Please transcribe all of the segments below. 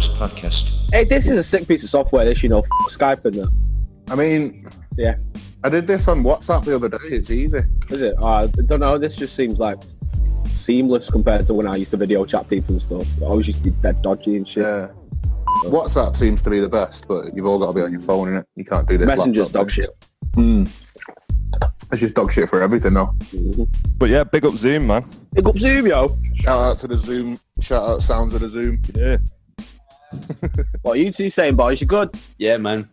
Hours podcast. Hey, this is a sick piece of software, this, Skype and that. I mean, Yeah. I did this on WhatsApp the other day. It's easy. Is it? I don't know, this just seems like seamless compared to when I used to video chat people and stuff. I always used to be dead dodgy and shit. Yeah. WhatsApp seems to be the best, but you've all got to be on your phone, innit? You can't do this. Messenger's laptop dog shit. It's just dog shit for everything, though. Mm-hmm. But yeah, big up Zoom, man. Big up Zoom, yo. Shout out to the Zoom. Shout out sounds of the Zoom. Yeah. What are you two saying, boys? You good? Yeah, man.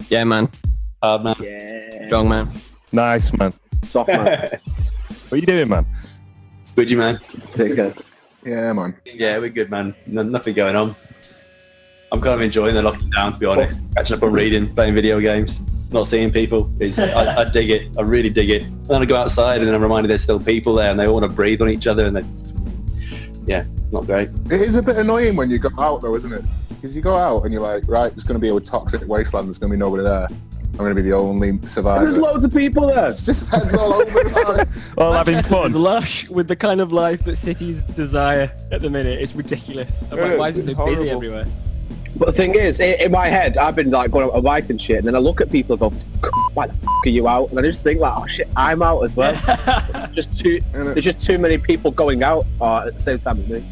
Yeah, man. Hard, man. Yeah. Strong, man. Nice, man. Soft man. What are you doing, man? Squidgy, man. Take care. Yeah, man. Yeah, we're good, man. Nothing going on. I'm kind of enjoying the locking down, to be honest. Catching up on reading, playing video games, not seeing people. I dig it. I really dig it. And then I go outside and then I'm reminded there's still people there and they all want to breathe on each other and yeah, not great. It is a bit annoying when you go out, though, isn't it? Because you go out and you're like, right, it's going to be a toxic wasteland. There's going to be nobody there. I'm going to be the only survivor. There's loads of people there. It's just heads all over the place. All having fun. It's lush with the kind of life that cities desire at the minute. It's ridiculous. I'm like, why is it so Horrible. busy everywhere? But the thing is, in my head, I've been like going on a bike and shit, and then I look at people and go, why the f*** are you out? And I just think like, oh shit, I'm out as well. There's just too many people going out at the same time as me.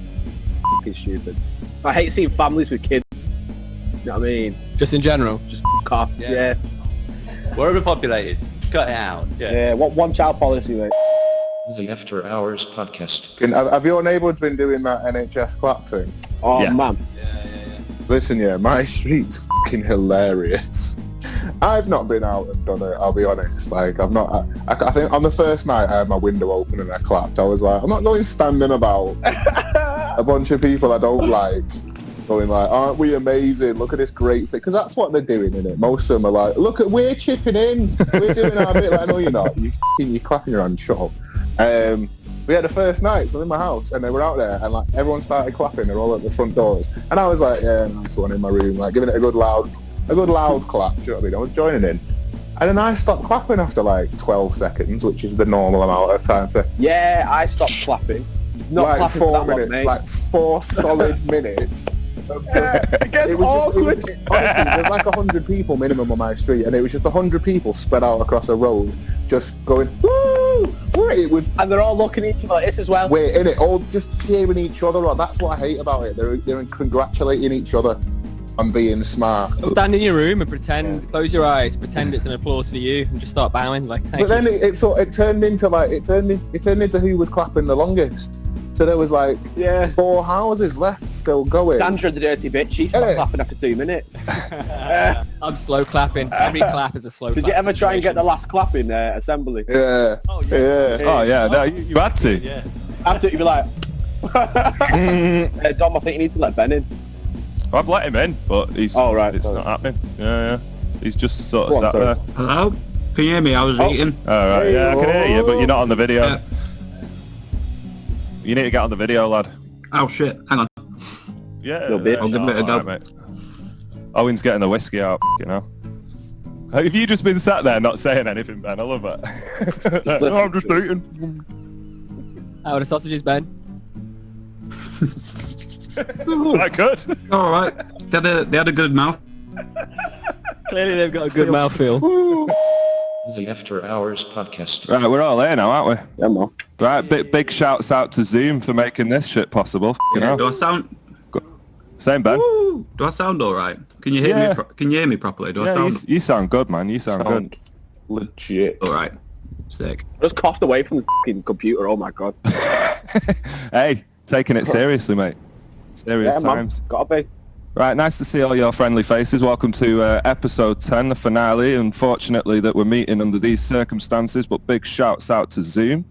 Fucking stupid. I hate seeing families with kids. You know what I mean? Just in general. Just off. Yeah. We're overpopulated. Cut it out. Yeah. What one child policy, mate? The After Hours podcast. Have your neighbours been doing that NHS clap thing? Oh Yeah. man. Listen, yeah, my street's fucking hilarious. I've not been out and done it, I'll be honest. Like, I've not... I think on the first night I had my window open and I clapped. I was like, I'm not going standing about a bunch of people I don't like, going like, aren't we amazing? Look at this great thing. Because that's what they're doing, innit? Most of them are like, look at, we're chipping in. We're doing our bit. Like, no, you're not. You're clapping your hands, shut up. We had the first night, so I'm in my house, and they were out there, and like everyone started clapping. They're all at the front doors, and I was like, "Yeah, nice one," in my room, like giving it a good loud clap. Do you know what I mean? I was joining in, and then I stopped clapping after like 12 seconds, which is the normal amount of time to. Yeah, I stopped clapping. Not like clapping 4 for that minutes, long, mate. like 4 solid minutes. It gets awkward. Honestly, there's like 100 people minimum on my street, and it was just 100 people spread out across a road, just going, woo! It was. And they're all looking at each other like this as well. We're in it, all just cheering each other on. That's what I hate about it. They're congratulating each other on being smart. Stand in your room and pretend, close your eyes, pretend it's an applause for you and just start bowing like, thank But then you. it turned into who was clapping the longest. So there was like 4 houses left still going. Sandra the dirty bitch, she stopped clapping after 2 minutes. I'm slow clapping. Every clap is a slow clap. Did you ever try and get the situation. last clap in assembly? Yeah. Oh, yeah. Oh yeah, no, you had to. Yeah. After you'd be like, Dom, I think you need to let Ben in. I've let him in, but he's. Oh, right. It's not happening. Yeah. He's just sort Go of on, sat sorry. there. Hello? Can you hear me? I was eating. All right. Yeah, I can hear you, but you're not on the video. Yeah. You need to get on the video, lad. Oh shit, hang on. Yeah. Little bit. I'll give it a go. mate. Owen's getting the whiskey out, you know. Have you just been sat there not saying anything, Ben? I love it. No, I'm just eating. How are the sausages, Ben? Quite good. Alright. They had a good mouth. Clearly they've got a good mouthfeel. The After Hours podcast. Right, we're all here now, aren't we? Yeah, man. Right, big shouts out to Zoom for making this shit possible. You know. Do I sound? Same, Ben. Do I sound alright? Can you hear Yeah. me? Can you hear me properly? Do I Yeah, sound you sound good, man. You sound good. Legit. alright? Sick. I just coughed away from the fucking computer, oh my god. Hey, taking it seriously, mate. Serious Yeah, man. times. Gotta be. Right, nice to see all your friendly faces. Welcome to episode 10, the finale. Unfortunately that we're meeting under these circumstances, but big shouts out to Zoom.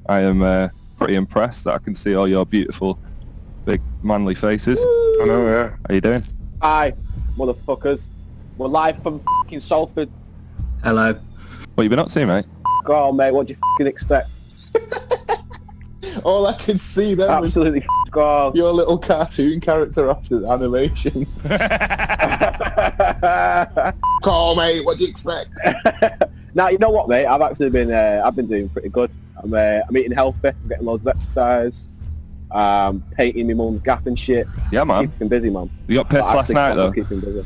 I am pretty impressed that I can see all your beautiful, big, manly faces. I know, yeah. How you doing? Hi, motherfuckers. We're live from fucking Salford. Hello. What you been up to, mate? Go on, mate, what do you fucking expect? All I can see then was Absolutely go on. your little cartoon character after the animation. Call, mate, what do you expect? Now, you know what, mate? I've actually been, I've been doing pretty good. I'm eating healthy. I'm getting loads of exercise. painting my mum's gaff and shit. Yeah, man. Keeping busy, man. You got pissed last night, though? Keeping busy.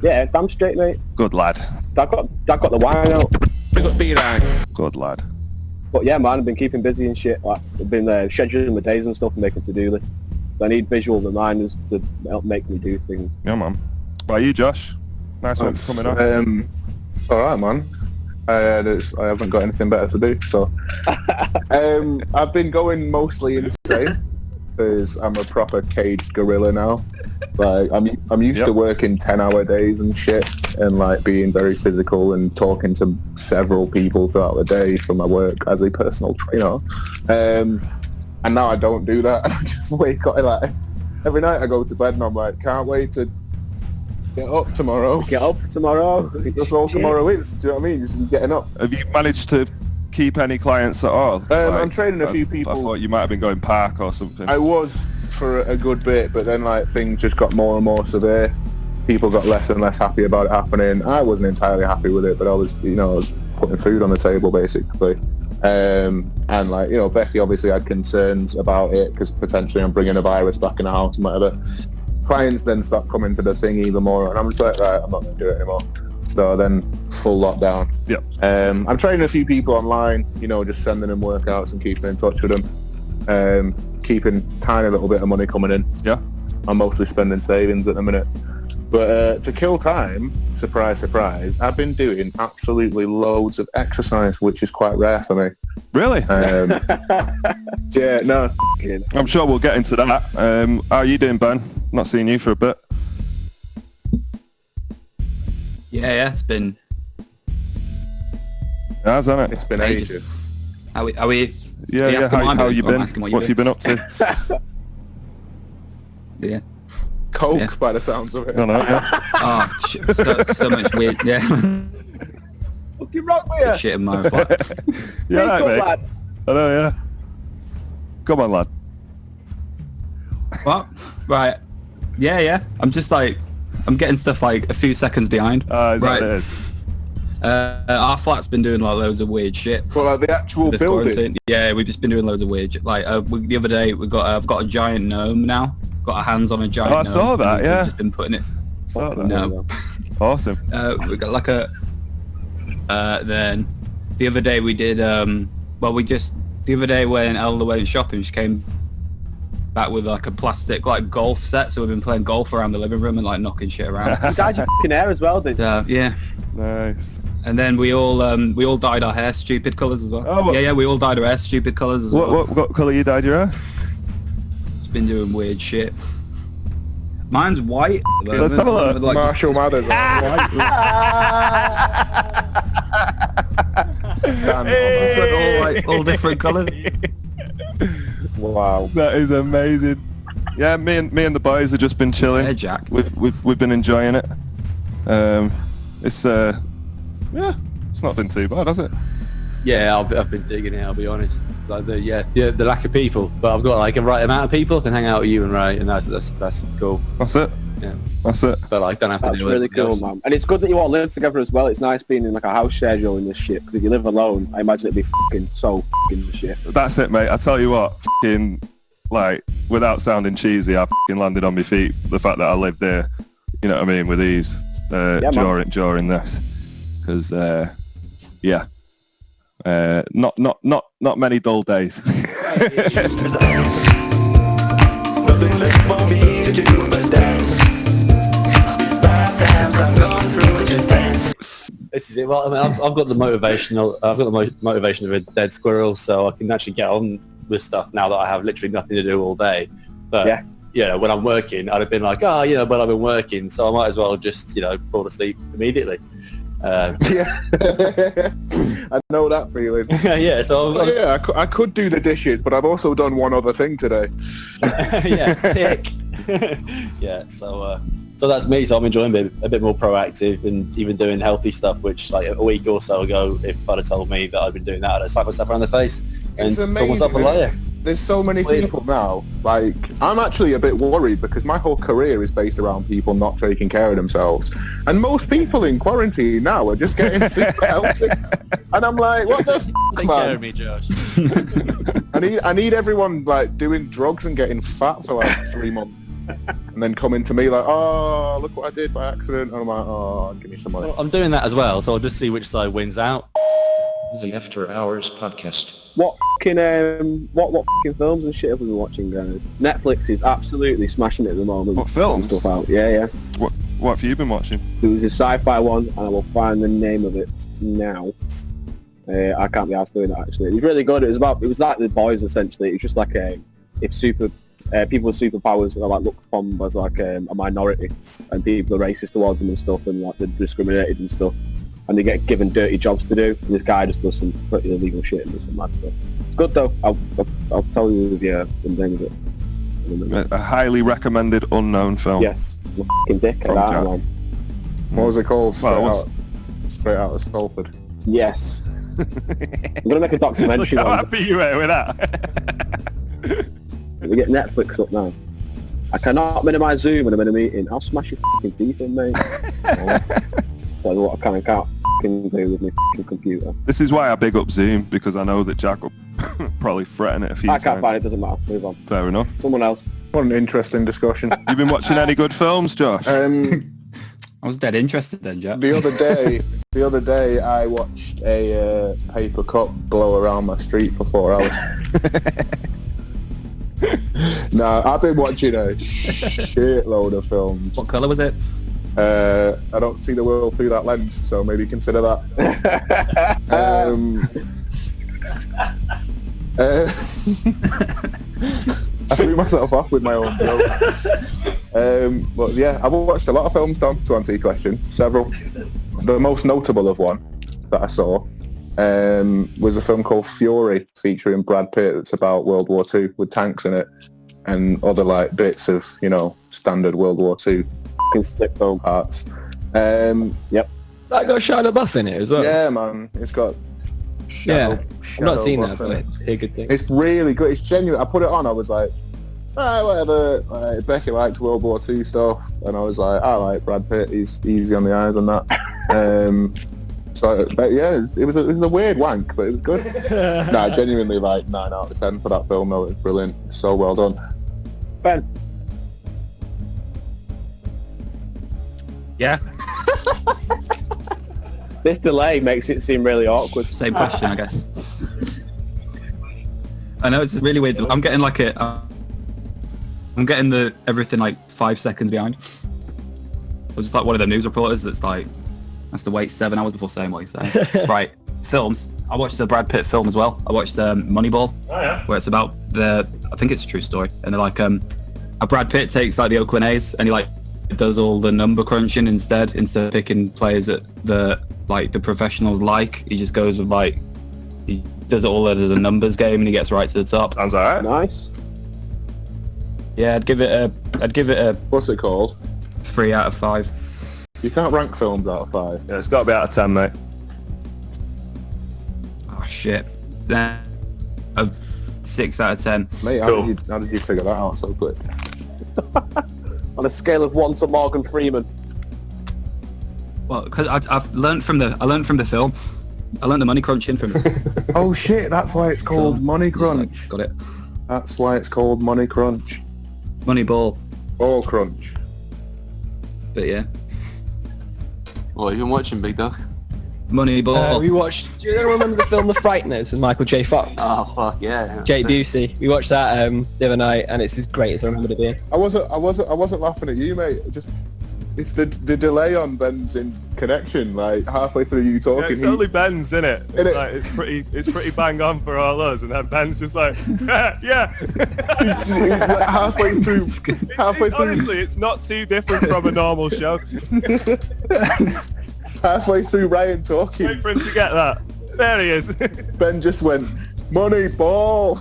Yeah, damn straight, mate. Good lad. Dad got the wine out. Good lad. But yeah, man, I've been keeping busy and shit. Like, I've been scheduling my days and stuff and making to-do lists. I need visual reminders to help make me do things. Yeah, man. Why you, Josh? Nice one for coming on. It's alright, man. I haven't got anything better to do, so... I've been going mostly insane, because I'm a proper caged gorilla now. Like, I'm used to working 10-hour days and shit, and like being very physical and talking to several people throughout the day for my work as a personal trainer. And now I don't do that. I just wake up, like, every night I go to bed and I'm like, can't wait to get up tomorrow. Get up tomorrow. That's all tomorrow is. Do you know what I mean? Just getting up. Have you managed to keep any clients at all? I'm training a few people. I thought you might have been going park or something. I was for a good bit, but then like things just got more and more severe. People got less and less happy about it happening. I wasn't entirely happy with it, but I was putting food on the table basically. And like, Becky obviously had concerns about it because potentially I'm bringing a virus back in the house and whatever. Clients then start coming to the thing even more, and I'm just like, right, I'm not going to do it anymore. So then full lockdown. Yeah. I'm training a few people online, just sending them workouts and keeping in touch with them. Keeping tiny little bit of money coming in. Yeah. I'm mostly spending savings at the minute. But to kill time, surprise, surprise, I've been doing absolutely loads of exercise, which is quite rare for me. Really? Yeah, no. I'm sure we'll get into that. How are you doing, Ben? Not seen you for a bit. Yeah, it's been It has, hasn't it? It's been ages. Are we Yeah. How you been? asking What have you been up to? yeah. Coke, Yeah. by the sounds of it. I don't know, yeah. Oh, so much weird. Yeah. Fucking rock with Shit in my flat. Yeah, right, mate. lad. I know, yeah. Come on, lad. What? Right. Yeah. I'm just like, I'm getting stuff like a few seconds behind. Is that Right. what it is? Our flat's been doing like loads of weird shit. Well, like the actual This building. quarantine. Yeah, we've just been doing loads of weird shit. Like the other day, I've got a giant gnome now. Got our hands on a giant gnome. I saw that, and yeah. We've just been putting it. Saw that. No. Awesome. We got like a. Then the other day we did. The other day when Elda went shopping, she came back with like a plastic like golf set. So we've been playing golf around the living room and like knocking shit around. You dyed your fucking hair as well, did you? Yeah. Nice. And then we all dyed our hair stupid colours as well. Oh, what- Yeah, we all dyed our hair stupid colours as well. What colour you dyed your hair? Just been doing weird shit. Mine's white. Let's have a look. With, like, Marshall Mathers. all different colours. Wow. That is amazing. Yeah, me and the boys have just been chilling. Yeah, Jack. We've been enjoying it. It's it's not been too bad, has it? Yeah, I've been digging it. I'll be honest. Like the lack of people, but I've got like a right amount of people who can hang out with you and Ray, and that's cool. That's it. Yeah, That's it. but like don't have to That's do really anything cool, else. man. And it's good that you all live together as well. It's nice being in like a house share during this shit, because if you live alone, I imagine it'd be fucking so fucking shit. That's it, mate. I tell you what, like, without sounding cheesy, I landed on my feet. The fact that I lived there, you know what I mean, with ease during this, because not many dull days. Nothing left for me to do but dance. These past times I've gone through, just dance. This is it. Well, I mean, I've got the motivation of a dead squirrel, so I can actually get on with stuff now that I have literally nothing to do all day. But when I'm working, I'd have been like, but I've been working, so I might as well just fall asleep immediately. Yeah. I know that feeling. Yeah, so Yeah, I could do the dishes, but I've also done one other thing today. tick. Yeah, so that's me. So I'm enjoying being a bit more proactive and even doing healthy stuff, which like a week or so ago, if I'd have told me that I'd been doing that, I'd have slapped myself around the face and called myself a liar. There's so many people now, like, I'm actually a bit worried because my whole career is based around people not taking care of themselves. And most people in quarantine now are just getting super healthy. And I'm like, what the f***, Take man? care of me, Josh. I need everyone like doing drugs and getting fat for like 3 months, and then coming to me like, oh, look what I did by accident. And I'm like, oh, give me some money. Well, I'm doing that as well, so I'll just see which side wins out. The After Hours Podcast. What fucking what fucking films and shit have we been watching, guys? Netflix is absolutely smashing it at the moment. What films? Stuff out. Yeah. What have you been watching? There was a sci-fi one, and I will find the name of it now. I can't be asked doing that actually. It was really good. It was like The Boys essentially. It was just like if people with superpowers are like looked upon as like a minority, and people are racist towards them and stuff, and like they're discriminated and stuff, and they get given dirty jobs to do. And this guy just does some pretty illegal shit and does some mad stuff. It's good though. I'll tell you the name of it. A highly recommended unknown film. Yes, fucking dick. From That Jack. one. What was it called? Well, Straight out of Salford. Yes. I'm gonna make a Look documentary how on happy you were with that. We get Netflix up now. I cannot minimise Zoom when I'm in a meeting. I'll smash your fucking teeth in, mate. So what I can't fucking do with my fucking computer. This is why I big up Zoom, because I know that Jack will probably threaten it a few I times. can't find it, doesn't matter. Move on. Fair enough. Someone else. What an interesting discussion. You been watching any good films, Josh? I was dead interested then, Jack. The other day, I watched a paper cup blow around my street for 4 hours. No, I've been watching a shitload of films. What colour was it? I don't see the world through that lens, so maybe consider that. I threw myself off with my own joke. But yeah, I've watched a lot of films, Tom, to answer your question. Several. The most notable of one that I saw was a film called Fury, featuring Brad Pitt. It's about World War II with tanks in it and other like bits of, standard World War II Sick film. parts. Yep. That got Shia LaBeouf in it as well. Yeah, man, it's got. Yeah. I've not seen that, LaBeouf in but it. I hear good things. It's really good. It's genuine. I put it on. I was like, whatever. Becky likes World War II stuff, and I was like, I like Brad Pitt. He's easy on the eyes and that. Yeah, it was a weird wank, but it was good. No, genuinely like 9 out of 10 for that film. Though, it's brilliant. So well done. Ben. Yeah. This delay makes it seem really awkward. Same question, I guess. I know it's really weird. I'm getting like I'm getting the everything like 5 seconds behind. So just like one of the news reporters that's like has to wait 7 hours before saying what he's saying. Right. Films. I watched the Brad Pitt film as well. I watched Moneyball, where it's about I think it's a true story, and they're like a Brad Pitt takes like the Oakland A's and he like does all the number crunching instead of picking players that the professionals like. He just goes with he does it all as a numbers game and he gets right to the top. Sounds alright. Nice. Yeah, I'd give it a What's it called? 3 out of 5. You can't rank films out of 5. Yeah, it's got to be out of 10, mate. Oh shit. Then a 6 out of 10. Mate, Cool. how did you figure that out so quick? On a scale of 1 to Morgan Freeman. Well, because I've learned from the film. I learned the money crunching from it. Oh shit, that's why it's called Money Crunch. Got it. That's why it's called Money Crunch. Moneyball. All crunch. But yeah. What have you been watching, Big Dog? Moneyball. We watched. Do you remember the film The Frighteners with Michael J. Fox? Oh fuck yeah. Jay Busey. We watched that the other night, and it's as great as I remembered it being. I wasn't laughing at you, mate. It's the delay on Ben's in connection. Like halfway through you Yeah, talking, it's only Ben's, isn't it? Innit? Like, it's pretty bang on for all us, and then Ben's just like, yeah. he's like halfway through. Honestly, it's not too different from a normal show. Halfway through Ryan talking, Wait for him to get that. There he is. Ben just went Moneyball.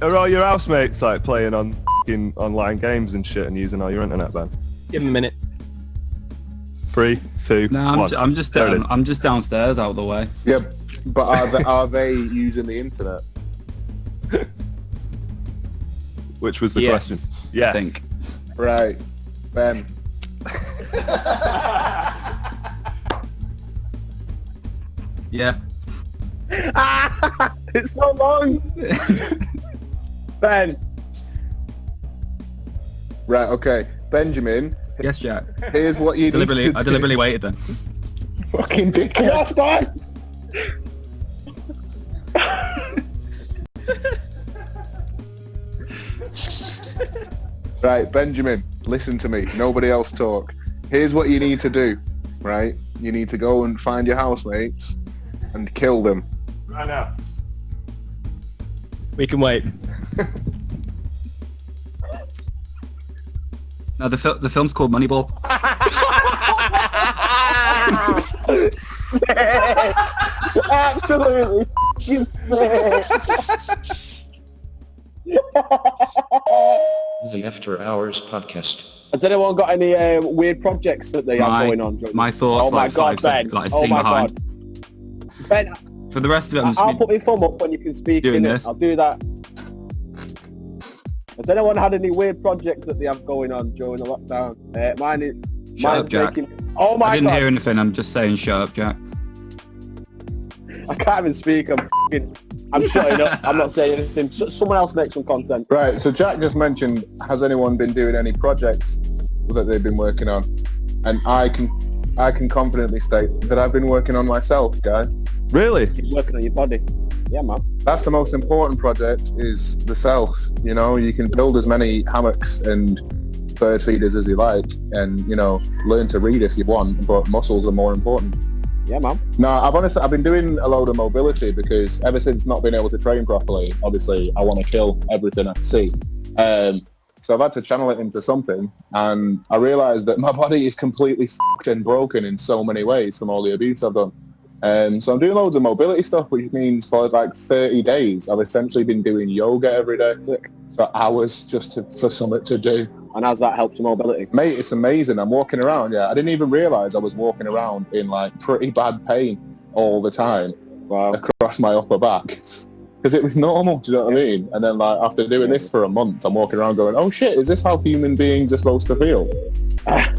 Are all your housemates like playing on f***ing online games and shit and using all your internet, Ben? Give him a minute. 3, 2, No, 1. I'm just There it is. I'm just downstairs out of the way. Yeah, but are they using the internet? Which was the Yes, question? Yes. I think. Right, Ben. Yeah. It's so long. Ben. Right, okay. Benjamin, Yes, Jack. here's what you need to I do. deliberately waited then. Fucking dickhead. That's fine. Right, Benjamin, listen to me. Nobody else talk. Here's what you need to do, right? You need to go and find your housemates and kill them. Right now. We can wait. No, the film's called Moneyball. Sick. Absolutely fucking sick. The After Hours Podcast. Has anyone got any weird projects that they have going on? My thoughts, Oh my like God, 5 Ben. seconds, like a Oh scene my behind. God. Ben, For the rest of it, I'm I'll just put my thumb up when you can speak doing in this. it. I'll do that. Has anyone had any weird projects that they have going on during the lockdown? Mine's up, Jack. making... Oh my I didn't God. hear anything. I'm just saying, shut up, Jack. I can't even speak. I'm shutting up. I'm not saying anything. Someone else make some content. Right, so Jack just mentioned, has anyone been doing any projects that they've been working on? And I can confidently state that I've been working on myself, guys. Really? You're working on your body. Yeah, man. That's the most important project, is the self. You know, you can build as many hammocks and bird feeders as you like, and, you know, learn to read if you want, but muscles are more important. Yeah, man. No, I've been doing a load of mobility because ever since not being able to train properly, obviously I want to kill everything I see. So I've had to channel it into something, and I realised that my body is completely fucked and broken in so many ways from all the abuse I've done. So I'm doing loads of mobility stuff, which means for like 30 days, I've essentially been doing yoga every day for hours just for something to do. And how's that helped your mobility? Mate, it's amazing. I'm walking around, I didn't even realise I was walking around in like pretty bad pain all the time. Wow. Across my upper back. Because it was normal, do you know what I mean? And then like after doing this for a month, I'm walking around going, oh shit, is this how human beings are supposed to feel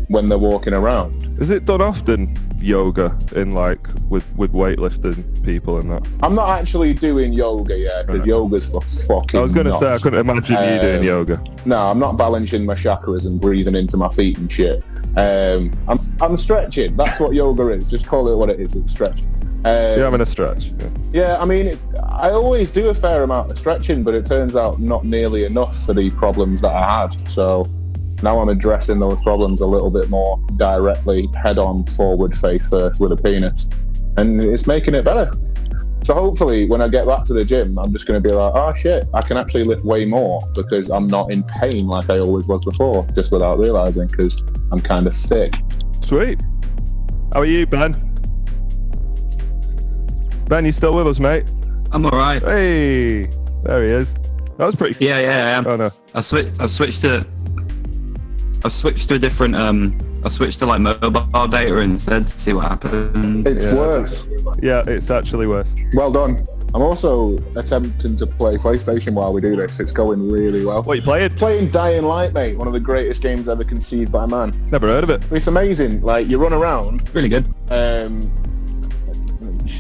when they're walking around? Is it done often, yoga, in like with weightlifting people and that? I'm not actually doing yoga yet, because yoga's for fucking I was going to nuts. say, I couldn't imagine you doing yoga. No, I'm not balancing my chakras and breathing into my feet and shit. I'm stretching. That's what yoga is. Just call it what it is. It's stretching. You're having a stretch. Yeah, I mean, I always do a fair amount of stretching, but it turns out not nearly enough for the problems that I had. So now I'm addressing those problems a little bit more directly, head-on, forward, face first with a penis. And it's making it better. So hopefully when I get back to the gym, I'm just going to be like, oh shit, I can actually lift way more because I'm not in pain like I always was before, just without realising, because I'm kind of thick. Sweet. How are you, Ben? Ben, you still with us, mate? I'm alright. Hey, there he is. That was pretty. Yeah, I am. Oh no. I've switched to a different. I switched to like mobile data instead to see what happens. It's worse. Yeah, it's actually worse. Well done. I'm also attempting to play PlayStation while we do this. It's going really well. What you playing? Playing Dying Light, mate. One of the greatest games ever conceived by man. Never heard of it. It's amazing. Like, you run around. Really good.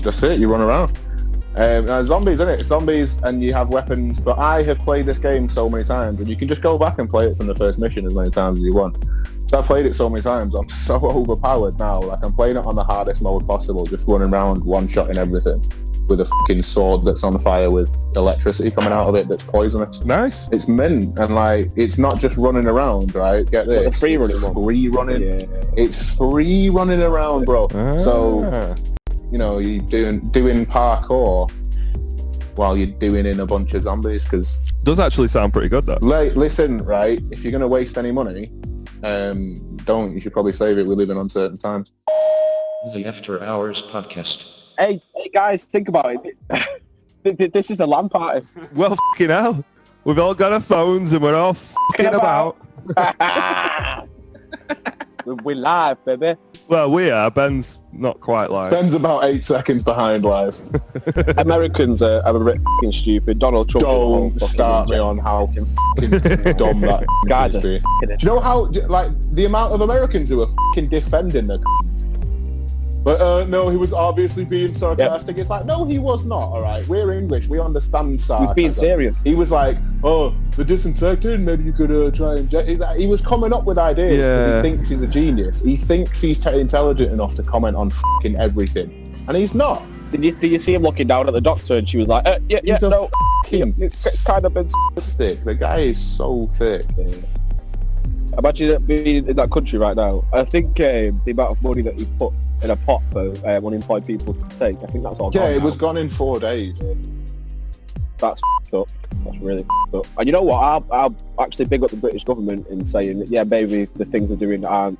That's it. You run around. Zombies, isn't it? Zombies, and you have weapons. But I have played this game so many times, and you can just go back and play it from the first mission as many times as you want. So I've played it so many times. I'm so overpowered now. Like, I'm playing it on the hardest mode possible, just running around, one-shotting everything with a fucking sword that's on fire with electricity coming out of it that's poisonous. Nice. It's mint, and like, it's not just running around, right? Get this. It's free running one. Free running. Yeah. It's free running around, bro. So, you know, you're doing parkour while you're doing in a bunch of zombies, because does actually sound pretty good, though. listen, right? If you're gonna waste any money, don't. You should probably save it. We live in uncertain times. The After Hours Podcast. Hey guys, think about it. This is a LAN party. Well, fucking hell. We've all got our phones and we're all fucking about. We're live, baby. Well, we are. Ben's not quite live. Ben's about 8 seconds behind live. Americans are a bit fucking stupid. Donald Trump. Don't start me on how fucking dumb that Guys is. are Do you know how, like, the amount of Americans who are fucking defending the But no, he was obviously being sarcastic. It's like, no, he was not, all right? We're English. We understand sarcasm. He was being serious. He was like, oh, the disinfectant, maybe you could try and... He was coming up with ideas because he thinks he's a genius. He thinks he's intelligent enough to comment on fucking everything. And he's not. Did you see him looking down at the doctor and she was like, it's kind of been thick. The guy is so thick. Imagine being in that country right now. I think the amount of money that he put in a pot for unemployed people to take, I think that's all gone. Yeah, it now. was gone in 4 days. That's up. That's really up. And you know what? I'll actually big up the British government in saying that, yeah, maybe the things they're doing aren't...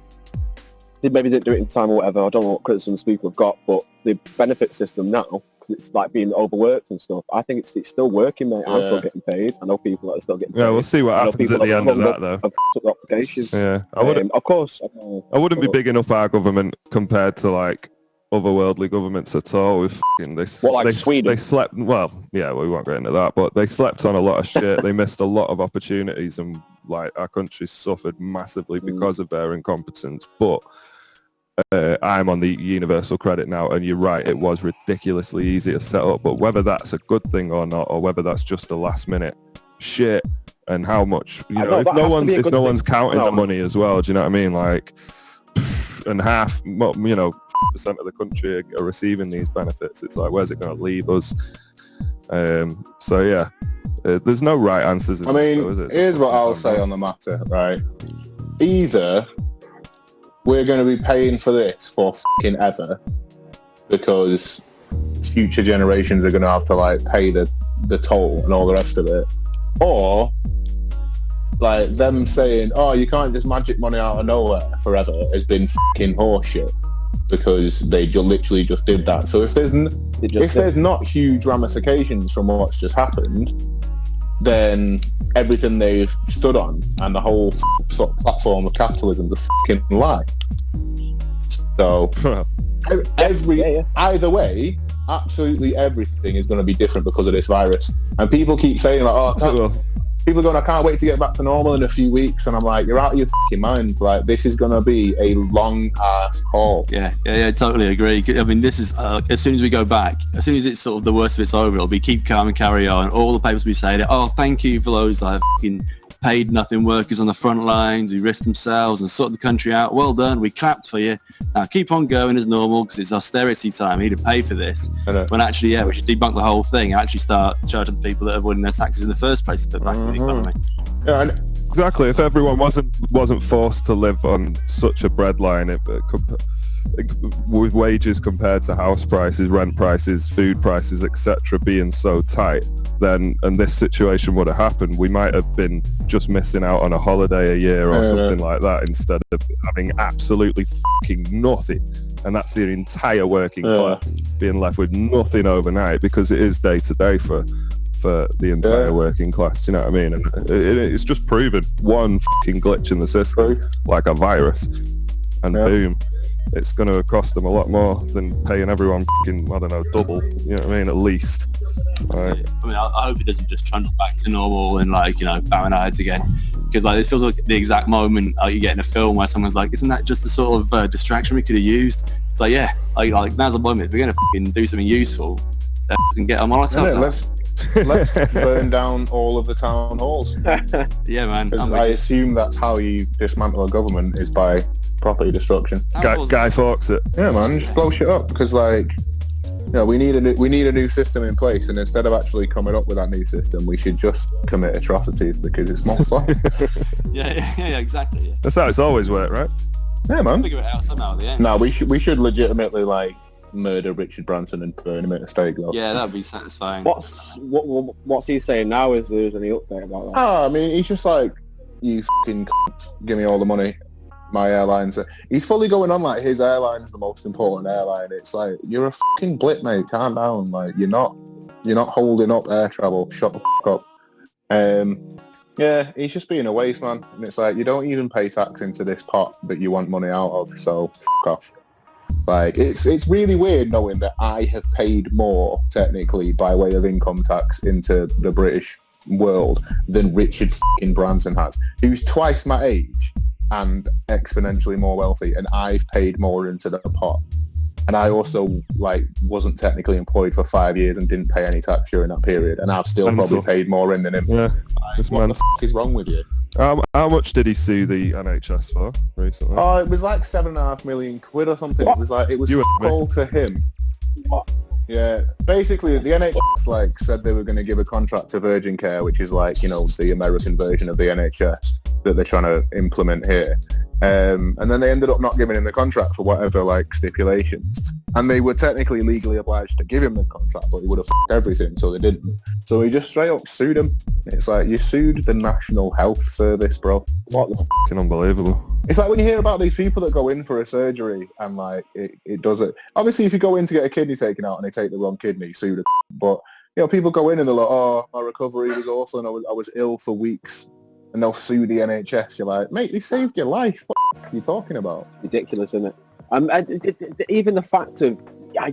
They maybe didn't do it in time or whatever. I don't know what criticisms people have got, but the benefit system now, because it's like being overworked and stuff, I think it's still working, mate. I'm still getting paid. I know people that are still getting paid. Yeah, we'll see what happens at the end of that, though. Have up applications. Yeah, I wouldn't. Of course. I wouldn't be bigging up our government compared to like otherworldly governments at all. With Sweden? They slept. Well, yeah, we won't get into that, but they slept on a lot of shit. They missed a lot of opportunities, and like our country suffered massively because of their incompetence. But I'm on the universal credit now, and you're right, it was ridiculously easy to set up, but whether that's a good thing or not, or whether that's just a llast minute shit, and how much, you know, if no one's counting the money as well, do you know what I mean? Like, and half, you know, percent of the country are receiving these benefits. It's like, where's it going to leave us? So yeah, there's no right answers. I mean, here's what I'll say on the matter, right? Either we're going to be paying for this for fucking ever because future generations are going to have to like pay the toll and all the rest of it, or like them saying, oh, you can't just magic money out of nowhere forever has been fucking horseshit because they literally just did that. So if there's not huge ramifications from what's just happened, then everything they've stood on and the whole sort of platform of capitalism is a fucking lie. So either way, absolutely everything is going to be different because of this virus. And people keep saying like, people are going, I can't wait to get back to normal in a few weeks. And I'm like, you're out of your fucking mind. Like, this is going to be a long ass haul. Yeah, totally agree. I mean, this is, as soon as we go back, as soon as it's sort of the worst of it's over, it'll be keep calm and carry on. All the papers will be saying, oh, thank you for those like fucking paid nothing workers on the front lines who risked themselves and sorted the country out. Well done, we clapped for you. Now keep on going as normal because it's austerity time. You need to pay for this. When actually, yeah, we should debunk the whole thing and actually start charging the people that are avoiding their taxes in the first place to put back in the economy. Yeah, and exactly. If everyone wasn't forced to live on such a breadline, with wages compared to house prices, rent prices, food prices, etc., being so tight, then, and this situation would have happened, we might have been just missing out on a holiday a year or something like that, instead of having absolutely fucking nothing. And that's the entire working class being left with nothing overnight, because it is day to day for the entire working class. Do you know what I mean? And it's just proven one fucking glitch in the system, like a virus, and boom, it's going to cost them a lot more than paying everyone fucking, I don't know, double. You know what I mean? At least. Right. I mean, I hope it doesn't just trundle back to normal and like, you know, bowing our heads again, because like this feels like the exact moment you get in a film where someone's like, isn't that just the sort of distraction we could have used? It's like, yeah, like now's the moment. If we're going to fucking do something useful, and get on ourselves. Let's burn down all of the town halls. Yeah, man. I assume that's how you dismantle a government, is by property destruction. Guy Fawkes it. Yeah, man, just blow shit up, because like, you know, we need a new system in place, and instead of actually coming up with that new system, we should just commit atrocities because it's more fun. yeah, exactly. Yeah. That's how it's always worked, right? Yeah, man. Figure it out somehow at the end. No, we should legitimately like murder Richard Branson and burn him at a stake, though. Yeah, that'd be satisfying. What's he saying now? Is there any update about that? Oh, I mean, he's just like, you fucking cunts, give me all the money. My airlines. He's fully going on like his airline's the most important airline. It's like, you're a fucking blip, mate. Calm down. Like, you're not holding up air travel. Shut the fuck up. Yeah, he's just being a waste man. And it's like, you don't even pay tax into this pot that you want money out of, so fuck off. Like, it's really weird knowing that I have paid more, technically, by way of income tax into the British world than Richard fucking Branson has, who's twice my age and exponentially more wealthy, and I've paid more into the pot. and I also like wasn't technically employed for 5 years and didn't pay any tax during that period, and I've still probably paid more in than him. Yeah, it's What the f*** is wrong with you? How much did he sue the NHS for recently? Oh, it was like £7.5 million or something. It was You and me. all to him. What? Yeah, basically the NHS like said they were going to give a contract to Virgin Care, which is like, you know, the American version of the NHS that they're trying to implement here. And then they ended up not giving him the contract for whatever like stipulations. And they were technically legally obliged to give him the contract, but he would have f***ed everything, so they didn't. So he just straight up sued him. It's like, you sued the National Health Service, bro. What the Fucking unbelievable. It's like when you hear about these people that go in for a surgery and like it does it. Obviously, if you go in to get a kidney taken out and they take the wrong kidney, sue the. But you know, people go in and they're like, "Oh, my recovery was awful and I was ill for weeks," and they'll sue the NHS. You're like, "Mate, they saved your life. What are you talking about?" Ridiculous, isn't it? Even the fact of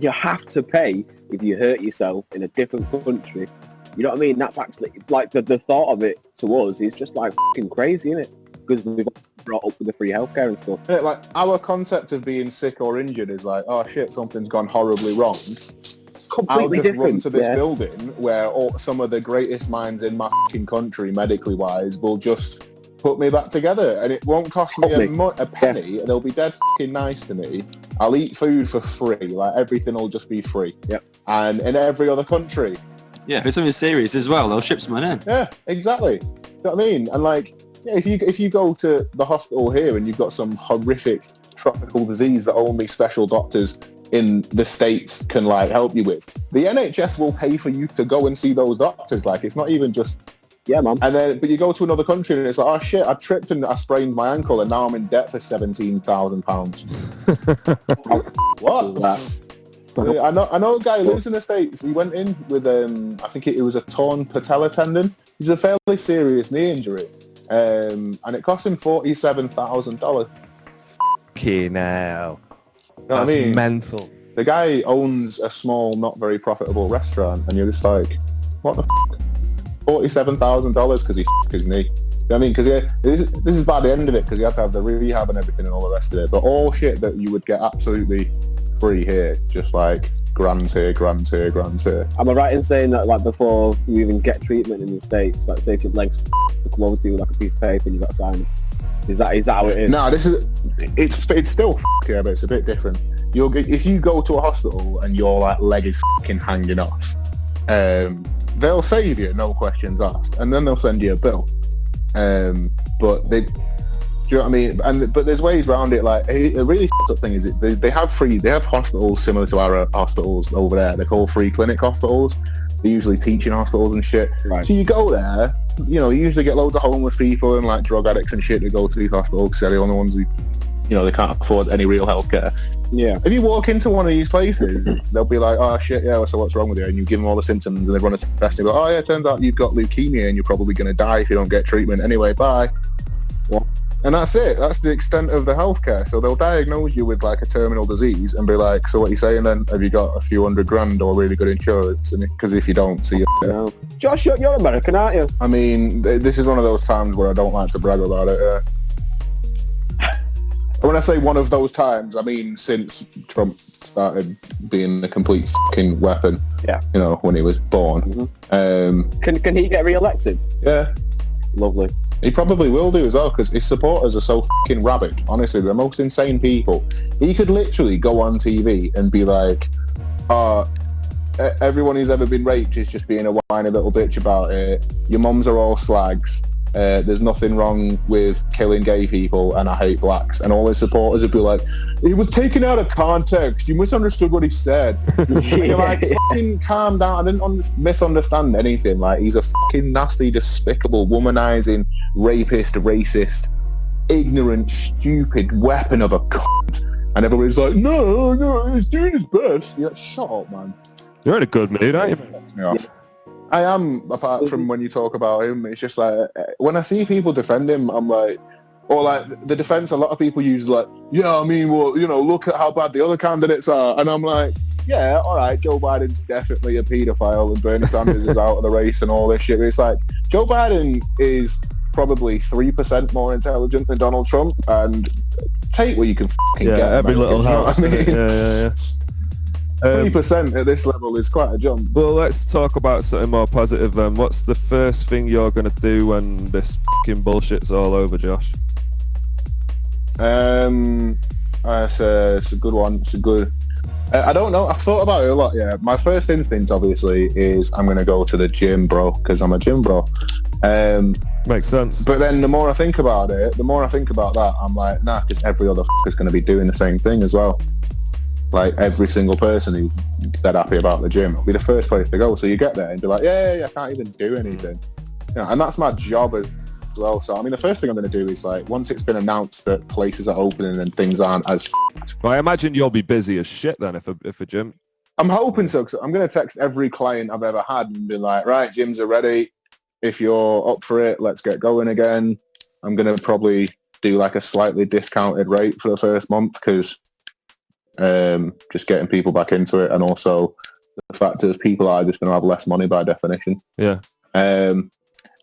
you have to pay if you hurt yourself in a different country. You know what I mean? That's actually like the thought of it to us is just like fucking crazy, isn't it? Because we've brought up with the free healthcare and stuff. Yeah, like our concept of being sick or injured is like, oh shit, something's gone horribly wrong. I'll Completely just different. run to this building where some of the greatest minds in my fucking country, medically wise, will just put me back together, and it won't cost me a penny. They'll be dead fucking nice to me. I'll eat food for free. Like everything will just be free. Yep. And in every other country. Yeah, if it's something serious as well, they'll ship someone in. Yeah, exactly. You know what I mean? And like, yeah, if you go to the hospital here and you've got some horrific tropical disease that only special doctors in the States can like help you with, the NHS will pay for you to go and see those doctors. Like, it's not even just, yeah, man. and then, but you go to another country and it's like, oh shit, I tripped and I sprained my ankle and now I'm in debt for £17,000. What? I know a guy who lives in the States. He went in with, I think it was a torn patella tendon. It was a fairly serious knee injury. And it cost him $47,000. Fucking hell. You know what I mean? Mental. The guy owns a small, not very profitable restaurant, and you're just like, what the fuck? $47,000 because he f***ed his knee. You know what I mean? Because this is by the end of it, because he had to have the rehab and everything and all the rest of it. But all shit that you would get absolutely free here, just like grand here. Am I right in saying that like before you even get treatment in the States, like say if your legs to come over to you with like a piece of paper and you got to sign it? Is that how it is? No, it's still yeah, but it's a bit different. If you go to a hospital and your like leg is fucking hanging off, they'll save you, no questions asked, and then they'll send you a bill. But they, do you know what I mean? But there's ways around it. Like a really fucked up thing is they have hospitals similar to our hospitals over there. They're called free clinic hospitals. They're usually teaching hospitals and shit. Right. So you go there, you know, you usually get loads of homeless people and like drug addicts and shit to go to these hospitals because they're the only ones who, you know, they can't afford any real healthcare. Yeah. If you walk into one of these places, they'll be like, oh shit, yeah, so what's wrong with you? And you give them all the symptoms and they run a test and they go, oh yeah, it turns out you've got leukemia and you're probably going to die if you don't get treatment. Anyway, bye. Yeah. And that's it. That's the extent of the healthcare. So they'll diagnose you with like a terminal disease and be like, so what are you saying then? Have you got a few $100,000 or really good insurance? Because if you don't, so you're... Josh, you're American, aren't you? I mean, this is one of those times where I don't like to brag about it. When I say one of those times, I mean since Trump started being a complete fucking weapon. Yeah. You know, when he was born. Mm-hmm. Can he get re-elected? Yeah. Lovely. He probably will do as well, because his supporters are so fucking rabid. Honestly, they're the most insane people. He could literally go on TV and be like, everyone who's ever been raped is just being a whiny little bitch about it. Your mums are all slags. There's nothing wrong with killing gay people, and I hate blacks. And all his supporters would be like, it was taken out of context. You misunderstood what he said. You're like, fucking calm down. I didn't misunderstand anything. Like, he's a fucking nasty, despicable, womanizing, rapist, racist, ignorant, stupid weapon of a cunt. And everybody's like, no, he's doing his best. You're like, shut up, man. You're in a good mood, aren't you? Yeah. I am, apart from when you talk about him. It's just like, when I see people defend him, I'm like, or like the defense a lot of people use like, yeah, I mean, well, you know, look at how bad the other candidates are. And I'm like, yeah, all right, Joe Biden's definitely a paedophile and Bernie Sanders is out of the race and all this shit. It's like, Joe Biden is probably 3% more intelligent than Donald Trump, and take what you can fucking get. Every little Americans, help. you know what I mean? Yeah. 3% at this level is quite a jump. Well, let's talk about something more positive then. What's the first thing you're going to do when this fucking bullshit's all over, Josh? It's a good one. It's a good... I don't know. I've thought about it a lot, yeah. My first instinct, obviously, is I'm going to go to the gym, bro, because I'm a gym bro. Makes sense. But then the more I think about that, I'm like, nah, because every other is going to be doing the same thing as well. Like, every single person who's dead happy about the gym will be the first place to go. So you get there and be like, yeah, I can't even do anything. You know, and that's my job as well. So, I mean, the first thing I'm going to do is, like, once it's been announced that places are opening and things aren't as Well, I imagine you'll be busy as shit then if a gym... I'm hoping so, because I'm going to text every client I've ever had and be like, right, gyms are ready. If you're up for it, let's get going again. I'm going to probably do like a slightly discounted rate for the first month, because just getting people back into it, and also the fact is people are just going to have less money by definition. Yeah.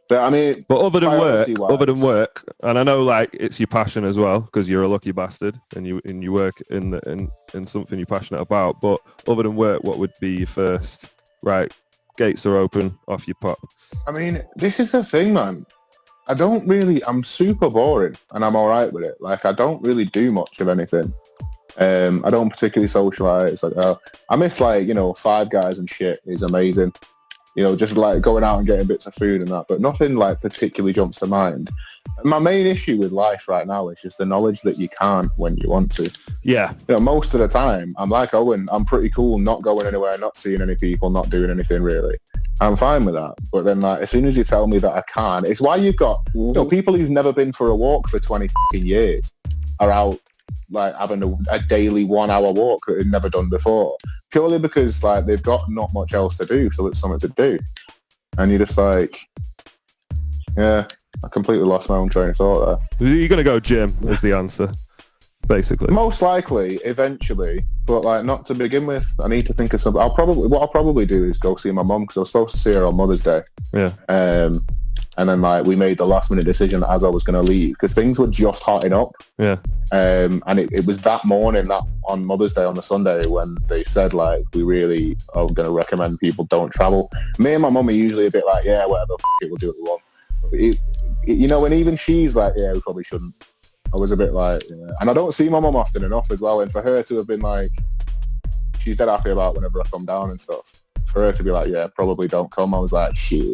But I mean, but other than work, and I know like it's your passion as well, because you're a lucky bastard and you work in something you're passionate about. But other than work, what would be your first? Right, gates are open, off you pop. I mean, this is the thing, man. I'm super boring, and I'm all right with it. Like, I don't really do much of anything. I don't particularly socialise. Like, I miss, like, Five Guys and shit is amazing. Just like going out and getting bits of food and that, but nothing like particularly jumps to mind. My main issue with life right now is just the knowledge that you can't when you want to. Yeah. Most of the time, I'm like Owen, I'm pretty cool not going anywhere, not seeing any people, not doing anything really. I'm fine with that. But then, like, as soon as you tell me that I can, it's why you've got people who've never been for a walk for 20 fucking years are out like having a daily 1 hour walk that they've never done before, purely because like they've got not much else to do, so it's something to do. And you're just like, yeah, I completely lost my own train of thought there. You're gonna go gym is the answer, basically. Most likely, eventually, but like not to begin with. I need to think of something. What I'll probably do is go see my mum, because I was supposed to see her on Mother's Day. Yeah. And then like we made the last minute decision as I was going to leave, because things were just hotting up. Yeah. And it was that morning, that on Mother's Day on the Sunday, when they said like, we really are going to recommend people don't travel. Me and my mum are usually a bit like, yeah, whatever, it, we'll do what we want. And even she's like, yeah, we probably shouldn't. I was a bit like, yeah. And I don't see my mum often enough as well. And for her to have been like, she's dead happy about whenever I come down and stuff. For her to be like, yeah, probably don't come, I was like, shit.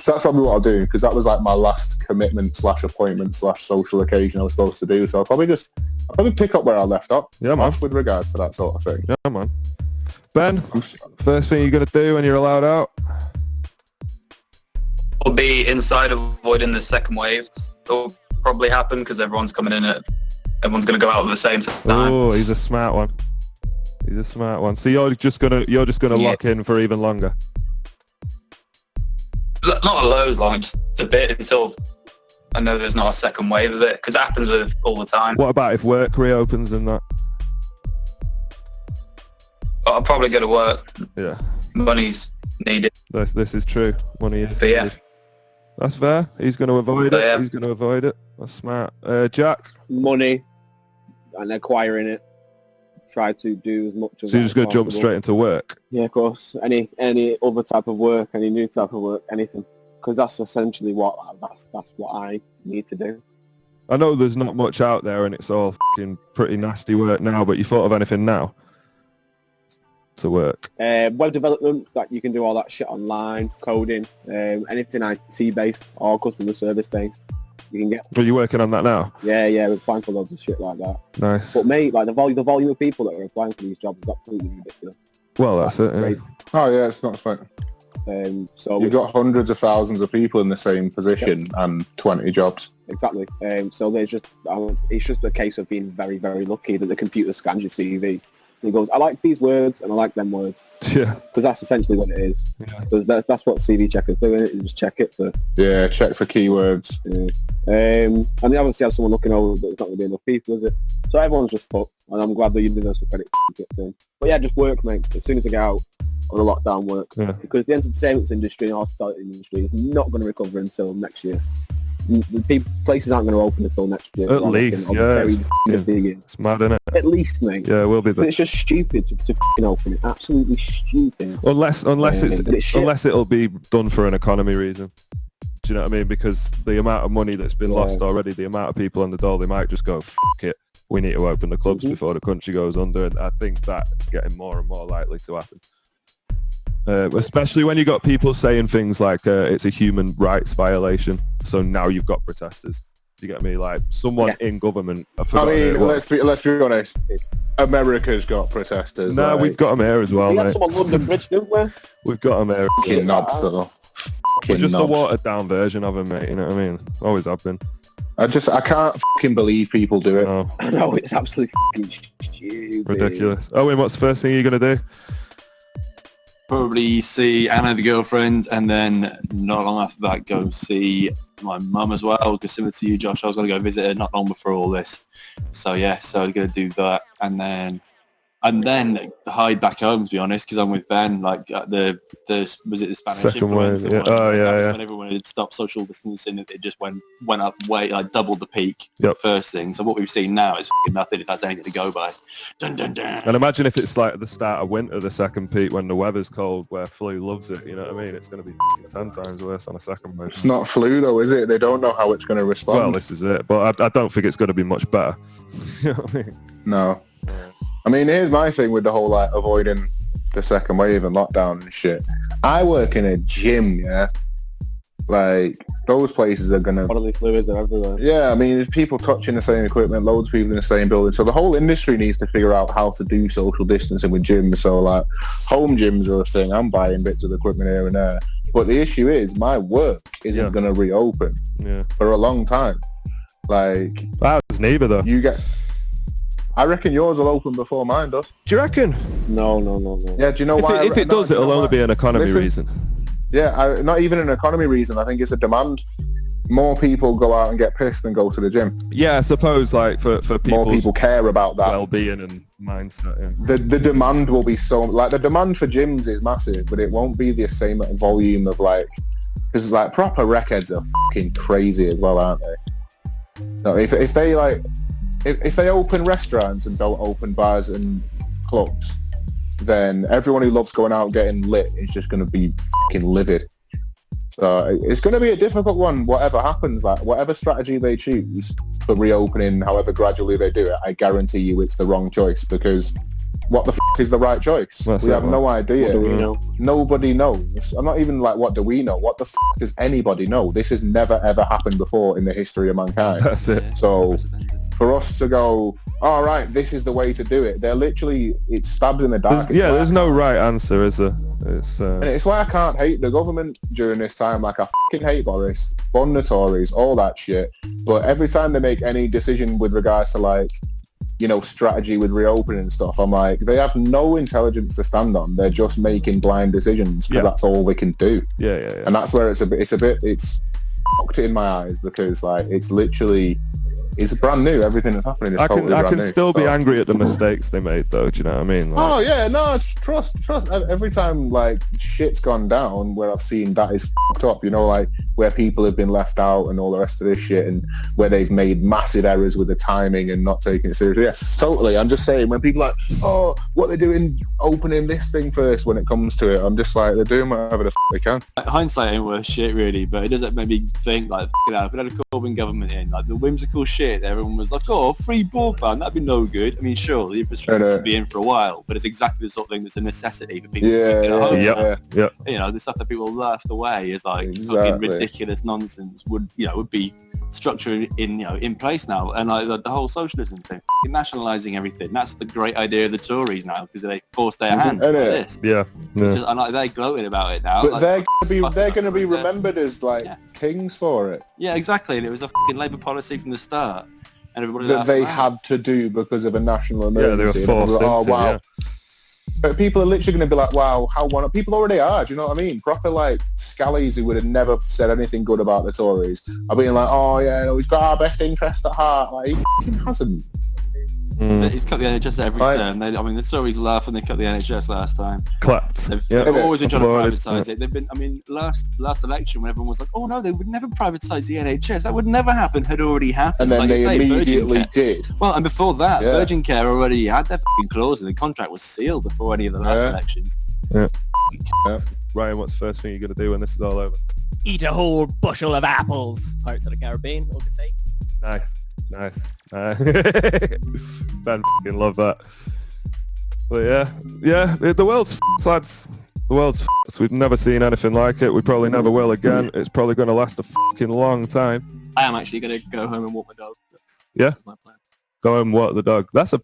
So that's probably what I'll do, because that was like my last commitment / appointment / social occasion I was supposed to do. So I'll probably pick up where I left off. Yeah, man. With regards to that sort of thing. Yeah, man. Ben, first thing you're going to do when you're allowed out? Will be inside, avoiding the second wave. It'll probably happen because everyone's coming in everyone's going to go out at the same time. Oh, he's a smart one. So you're just gonna lock in for even longer. Not loads long, just a bit until I know there's not a second wave of it, because it happens with all the time. What about if work reopens and that? But I'll probably go to work. Yeah. Money's needed. This is true. Money is but yeah. needed. That's fair. He's going to avoid it. Yeah. He's going to avoid it. That's smart. Jack? Money and acquiring it. Try to do as much as. So you're just going to jump straight into work? Yeah, of course. Any other type of work, any new type of work, anything. Because that's essentially that's what I need to do. I know there's not much out there and it's all fucking pretty nasty work now, but you thought of anything now to work? Web development, that you can do all that shit online, coding, anything IT based or customer service based. You can get. Are you working on that now? Yeah, we're applying for loads of shit like that. Nice. But mate, like the volume of people that are applying for these jobs is absolutely ridiculous. Well, that's it. Yeah. Oh yeah, it's not fun. So you've got hundreds of thousands of people in the same position and 20 jobs. Exactly. So there's just it's just a case of being very, very lucky that the computer scans your CV. And he goes, I like these words and I like them words. Yeah. Because that's essentially what it is. Because that's what CV checkers do, isn't it? You just check it for. Yeah, check for keywords. Yeah. And they haven't have someone looking over, but there's not going to be enough people, is it? So everyone's just fucked, and I'm glad the universal credit gets in. But yeah, just work, mate. As soon as I get out on the lockdown, work. Yeah. Because the entertainment industry and hospitality industry is not going to recover until next year. places aren't going to open until next year. At least, yeah. It's mad, isn't it? At least, mate. Yeah, it will be. It's just stupid to f***ing open it. Absolutely stupid. Unless it'll be done for an economy reason. Do you know what I mean? Because the amount of money that's been lost already, the amount of people on the dole, they might just go, fuck it. We need to open the clubs before the country goes under. And I think that's getting more and more likely to happen. Especially when you got people saying things like it's a human rights violation. So now you've got protesters. Do you get me? Like someone in government. I mean, let's be honest. America's got protesters. No, we've got them here as well, mate. We had some on London Bridge, didn't we? We've got them here. Fucking knobs, though. We're just a watered down version of them, mate. You know what I mean? Always have been. I can't fucking believe people do it. No. I know, it's absolutely stupid. Ridiculous. Owen, what's the first thing you're going to do? Probably see Anna, the girlfriend, and then not long after that go see my mum as well, because similar to you, Josh, I was going to go visit her not long before all this. So yeah, so I'm going to do that, and then hide back home, to be honest, because I'm with Ben. Like the was it the Spanish second wave? influenza Yeah. one? Oh yeah, When everyone had stopped social distancing, it just went up way, like doubled the peak. Yep. First thing. So what we've seen now is f***ing nothing. If that's anything to go by. Dun dun dun. And imagine if it's like at the start of winter, the second peak, when the weather's cold, where flu loves it. You know what I mean? It's going to be 10 times worse on a second wave. It's not flu though, is it? They don't know how it's going to respond. Well, this is it. But I don't think it's going to be much better. You know what I mean? No. I mean, here's my thing with the whole like avoiding the second wave and lockdown and shit. I work in a gym, yeah. Like those places are gonna. Bodily fluids are everywhere. Yeah, I mean, there's people touching the same equipment, loads of people in the same building. So the whole industry needs to figure out how to do social distancing with gyms. So like, home gyms are a thing. I'm buying bits of equipment here and there. But the issue is, my work isn't gonna reopen for a long time. Like, ours neither though. I reckon yours will open before mine does. Do you reckon? No. Yeah, do you know why? If it does, it'll only be an economy reason. Yeah, not even an economy reason. I think it's a demand. More people go out and get pissed than go to the gym. Yeah, I suppose like for people. More people care about that. Well-being and mindset. Yeah. The demand will be so like the demand for gyms is massive, but it won't be the same volume of like because like proper records are fucking crazy as well, aren't they? No, if they like. If they open restaurants and don't open bars and clubs, then everyone who loves going out and getting lit is just going to be fucking livid. So it's going to be a difficult one, whatever happens. Like whatever strategy they choose for reopening, however gradually they do it, I guarantee you it's the wrong choice because what the is the right choice? We have no idea. What do we know? Nobody knows. I'm not even like, what do we know? What the does anybody know? This has never ever happened before in the history of mankind. That's it. So for us to go, all right, this is the way to do it. They're literally, it's stabs in the dark. There's no right answer, is there? It's why I can't hate the government during this time. Like I fucking hate Boris, bun the Tories, all that shit. But every time they make any decision with regards to like, you know, strategy with reopening and stuff, I'm like, they have no intelligence to stand on. They're just making blind decisions because that's all they can do. Yeah. And that's where it's fucked in my eyes because like it's literally. It's brand new. Everything that's happening is totally brand new. I can still be angry at the mistakes they made, though. Do you know what I mean? Like, oh yeah, no, trust. Every time like shit's gone down, where I've seen that is fucked up. You know, like where people have been left out and all the rest of this shit, and where they've made massive errors with the timing and not taking it seriously. Yeah, totally. I'm just saying when people are like, oh, what they're doing, opening this thing first when it comes to it. I'm just like, they're doing whatever the they can. Hindsight ain't worth shit, really, but it doesn't make me think like, if we had a Corbyn government in, like the whimsical shit. Everyone was like, oh, free broadband, that'd be no good. I mean, sure, the infrastructure would be in for a while, but it's exactly the sort of thing that's a necessity for people to get at home. Yeah. You know, the stuff that people left away is like fucking ridiculous nonsense would be structured in place now. And like the whole socialism thing, nationalising everything, that's the great idea of the Tories now, because they forced their hand like this. Yeah. And like, they're gloating about it now. But like, they're going to be remembered as like kings for it. Yeah, exactly. And it was a fucking Labour policy from the start. And everybody that they had to do because of a national emergency. Yeah, they were forced into, wow. Yeah. But people are literally going to be like, wow, people already are, do you know what I mean? Proper like scallies who would have never said anything good about the Tories are being like, oh yeah, no, he's got our best interest at heart. Like, he fucking hasn't. He's cut the NHS every Right. term. I mean, the stories laugh when they cut the NHS last time. Clapped. They've Yeah. always been trying to Applauded. privatise it. They've been, I mean, last election when everyone was like, oh no, they would never privatise the NHS. That would never happen. Had already happened. And then Like they you say, Virgin immediately Care- did. Well, and before that, Yeah. Virgin Care already had their f***ing clause and the contract was sealed before any of the last Yeah. elections. Ryan, what's the first thing you're going to do when this is all over? Eat a whole bushel of apples. Pirates of the Caribbean, all good take. Nice. Ben fucking love that. But yeah, the world's f***ed, lads. The world's f***ed. We've never seen anything like it. We probably never will again. It's probably going to last a fucking long time. I am actually going to go home and walk my dog. Yeah? my plan. Go and walk the dog. That's a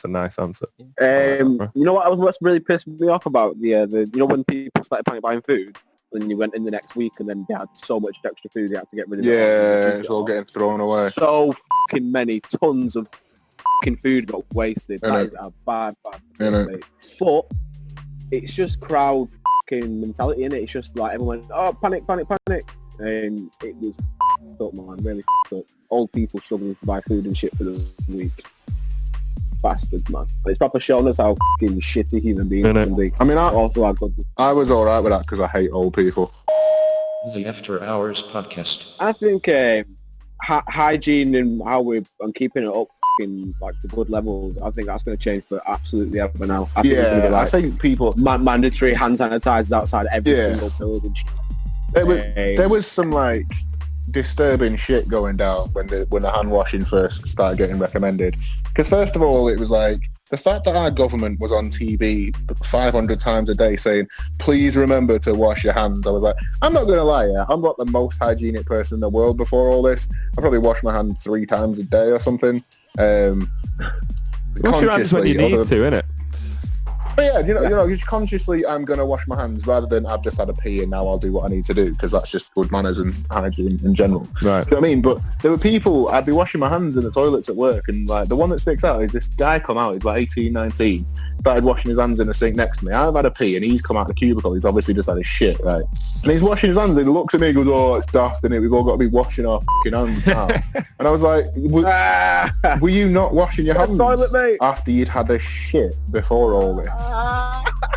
nice answer. You know what's really pissed me off about the you know when people started panic buying food, and you went in the next week and then they had so much extra food they had to get rid of it. Yeah, it's all getting thrown away. So fucking many tons of fucking food got wasted. That Innit? is a bad Innit? mistake. But it's just crowd fucking mentality, innit? It's just like everyone, oh, panic, and it was up, man, really up. Old people struggling to buy food and shit for the week. Bastards, man. It's proper showing us how fucking shitty human beings Innit? can be. I mean, Also, how good. I was all right with that because I hate old people. The After Hours Podcast. I think hygiene and how we're and keeping it up fucking like to good levels. I think that's going to change for absolutely ever now. I think it's gonna be, Yeah, I think people. mandatory hand sanitizers outside every Yeah. single building. There was some like disturbing shit going down when the hand washing first started getting recommended. Because first of all, it was like the fact that our government was on TV 500 times a day saying, "Please remember to wash your hands." I was like, I'm not gonna lie, yeah, I'm not the most hygienic person in the world. Before all this, I probably wash my hands 3 times a day or something. Wash your hands when you need to, innit? But yeah, you know, just consciously, I'm gonna wash my hands rather than I've just had a pee and now I'll do what I need to do because that's just good manners and hygiene in general. Right. Do you know what I mean? But there were people, I'd be washing my hands in the toilets at work, and like the one that sticks out is this guy come out, he's like 18, 19, started washing his hands in the sink next to me. I've had a pee and he's come out the cubicle. He's obviously just had his shit, right? And he's washing his hands and he looks at me and goes, "Oh, it's daft, innit? We've all got to be washing our fucking hands now." And I was like, were you not washing your hands Toilet, mate. after you'd had a shit before all this?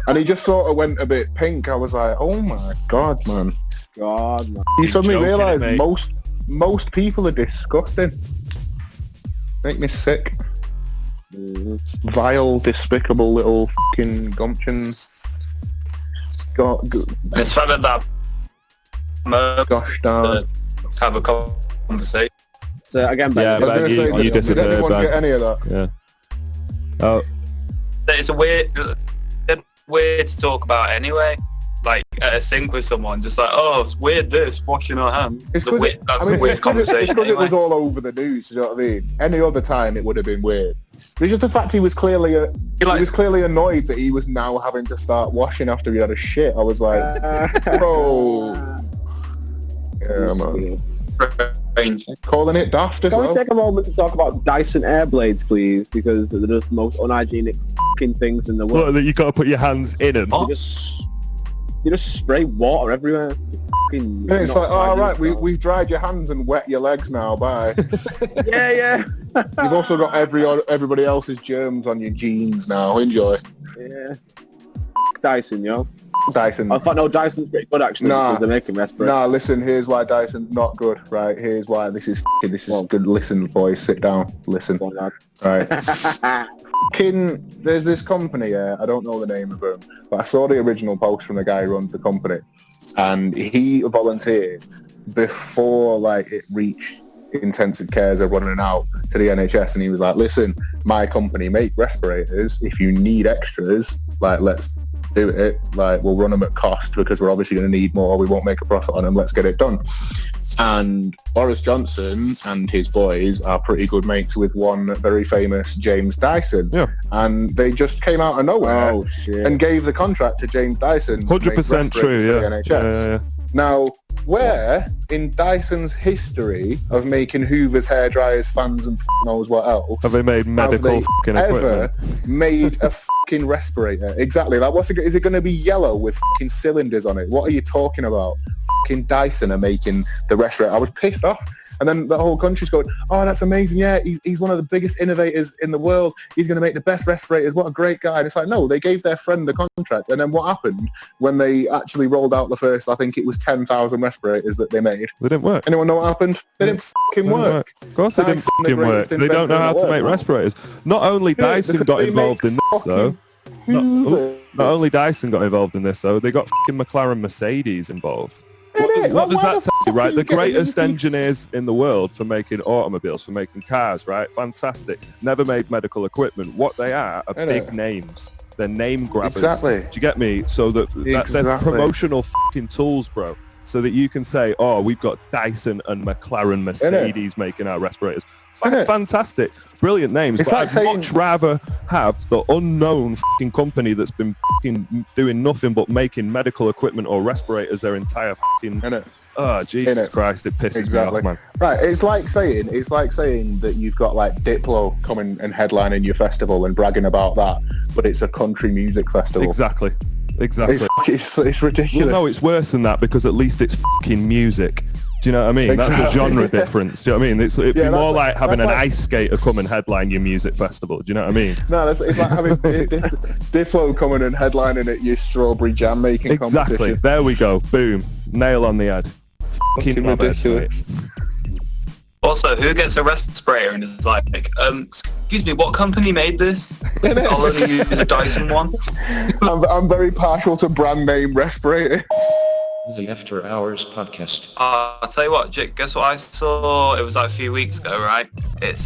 And he just sort of went a bit pink. I was like, oh my God, man. God, man. You suddenly joking, realise mate. most people are disgusting. Make me sick. Vile, despicable little fucking gumptions. It's fun that Gosh darn. have a conversation. So again, Yeah, I was Ben, going to you say, did disappeared, anyone Ben. get any of that? Yeah. Oh, It's a weird to talk about anyway. Like at a sink with someone, just like, oh, it's weird this, washing our hands. It's That's a 'cause weird, that's a weird conversation because it anyway. was all over the news, you know what I mean? Any other time it would have been weird. It's just the fact he was clearly annoyed that he was now having to start washing after he had a shit. I was like, bro. Yeah, man. Strange. Calling it daft as Can we well. take a moment to talk about Dyson Airblades, please? Because they're just the most unhygienic fucking things in the world. look, that you got to put your hands in them. You just spray water everywhere. Fucking And it's not like, all right, hygienic, we've dried your hands and wet your legs now. Bye. yeah. You've also got everybody else's germs on your jeans now. Enjoy. Yeah. Dyson, yo. Dyson. I thought no, Dyson's pretty good actually Nah. because they're making respirators. Nah, listen, here's why Dyson's not good, right? Here's why this is good. Listen, boys, sit down. Listen. Right. There's this company, I don't know the name of them, but I saw the original post from the guy who runs the company, and he volunteered before like it reached intensive cares are running out to the NHS, and he was like, listen, my company make respirators. If you need extras, like, let's do it. Like, we'll run them at cost because we're obviously going to need more. We won't make a profit on them. Let's get it done. And Boris Johnson and his boys are pretty good mates with one very famous James Dyson. Yeah. And they just came out of nowhere Oh shit. and gave the contract to James Dyson. to make 100% true, respirators for yeah. the NHS. Yeah. Now, where in Dyson's history of making Hoovers, hairdryers, fans, and knows what else, Have they made medical fucking ever equipment? made a fucking respirator? Exactly. Like, is it going to be yellow with fucking cylinders on it? What are you talking about? Fucking Dyson are making the respirator. I was pissed off. And then the whole country's going, oh, that's amazing. Yeah, he's one of the biggest innovators in the world. He's going to make the best respirators. What a great guy. And it's like, no, they gave their friend a contract. And then what happened when they actually rolled out the first, I think it was 10,000 respirators that they made? They didn't work. Anyone know what happened? They didn't fucking work. Of course they didn't fucking work. They don't know how to make respirators. Not only Dyson got involved in this, though. Not only Dyson got involved in this, though. They got fucking McLaren Mercedes involved. What does that tell you, right? The greatest engineers in the world for making automobiles, for making cars, right? Fantastic. Never made medical equipment. What they are big names. They're name grabbers. Exactly. Do you get me? So that they're promotional fucking tools, bro. So that you can say, oh, we've got Dyson and McLaren Mercedes making our respirators. Fantastic. Brilliant names. It's but like I'd much rather have the unknown fucking company that's been fucking doing nothing but making medical equipment or respirators their entire fucking... Oh, Jesus Christ, it pisses me off, man. Right, it's like saying that you've got like Diplo coming and headlining your festival and bragging about that, but it's a country music festival. Exactly. It's ridiculous. Well, no, it's worse than that because at least it's fucking music. Do you know what I mean? That's a genre difference. Do you know what I mean? It'd be more like having an ice skater come and headline your music festival. Do you know what I mean? No, it's like having Diplo coming and headlining at your strawberry jam making competition. Exactly. There we go. Boom. Nail on the head. Fucking ridiculous. Also, who gets a respirator and is like, excuse me, what company made this? I'll only use a Dyson one. I'm very partial to brand name respirators. The After Hours Podcast. I'll tell you what, Jake, guess what I saw? It was like a few weeks ago, right? It's,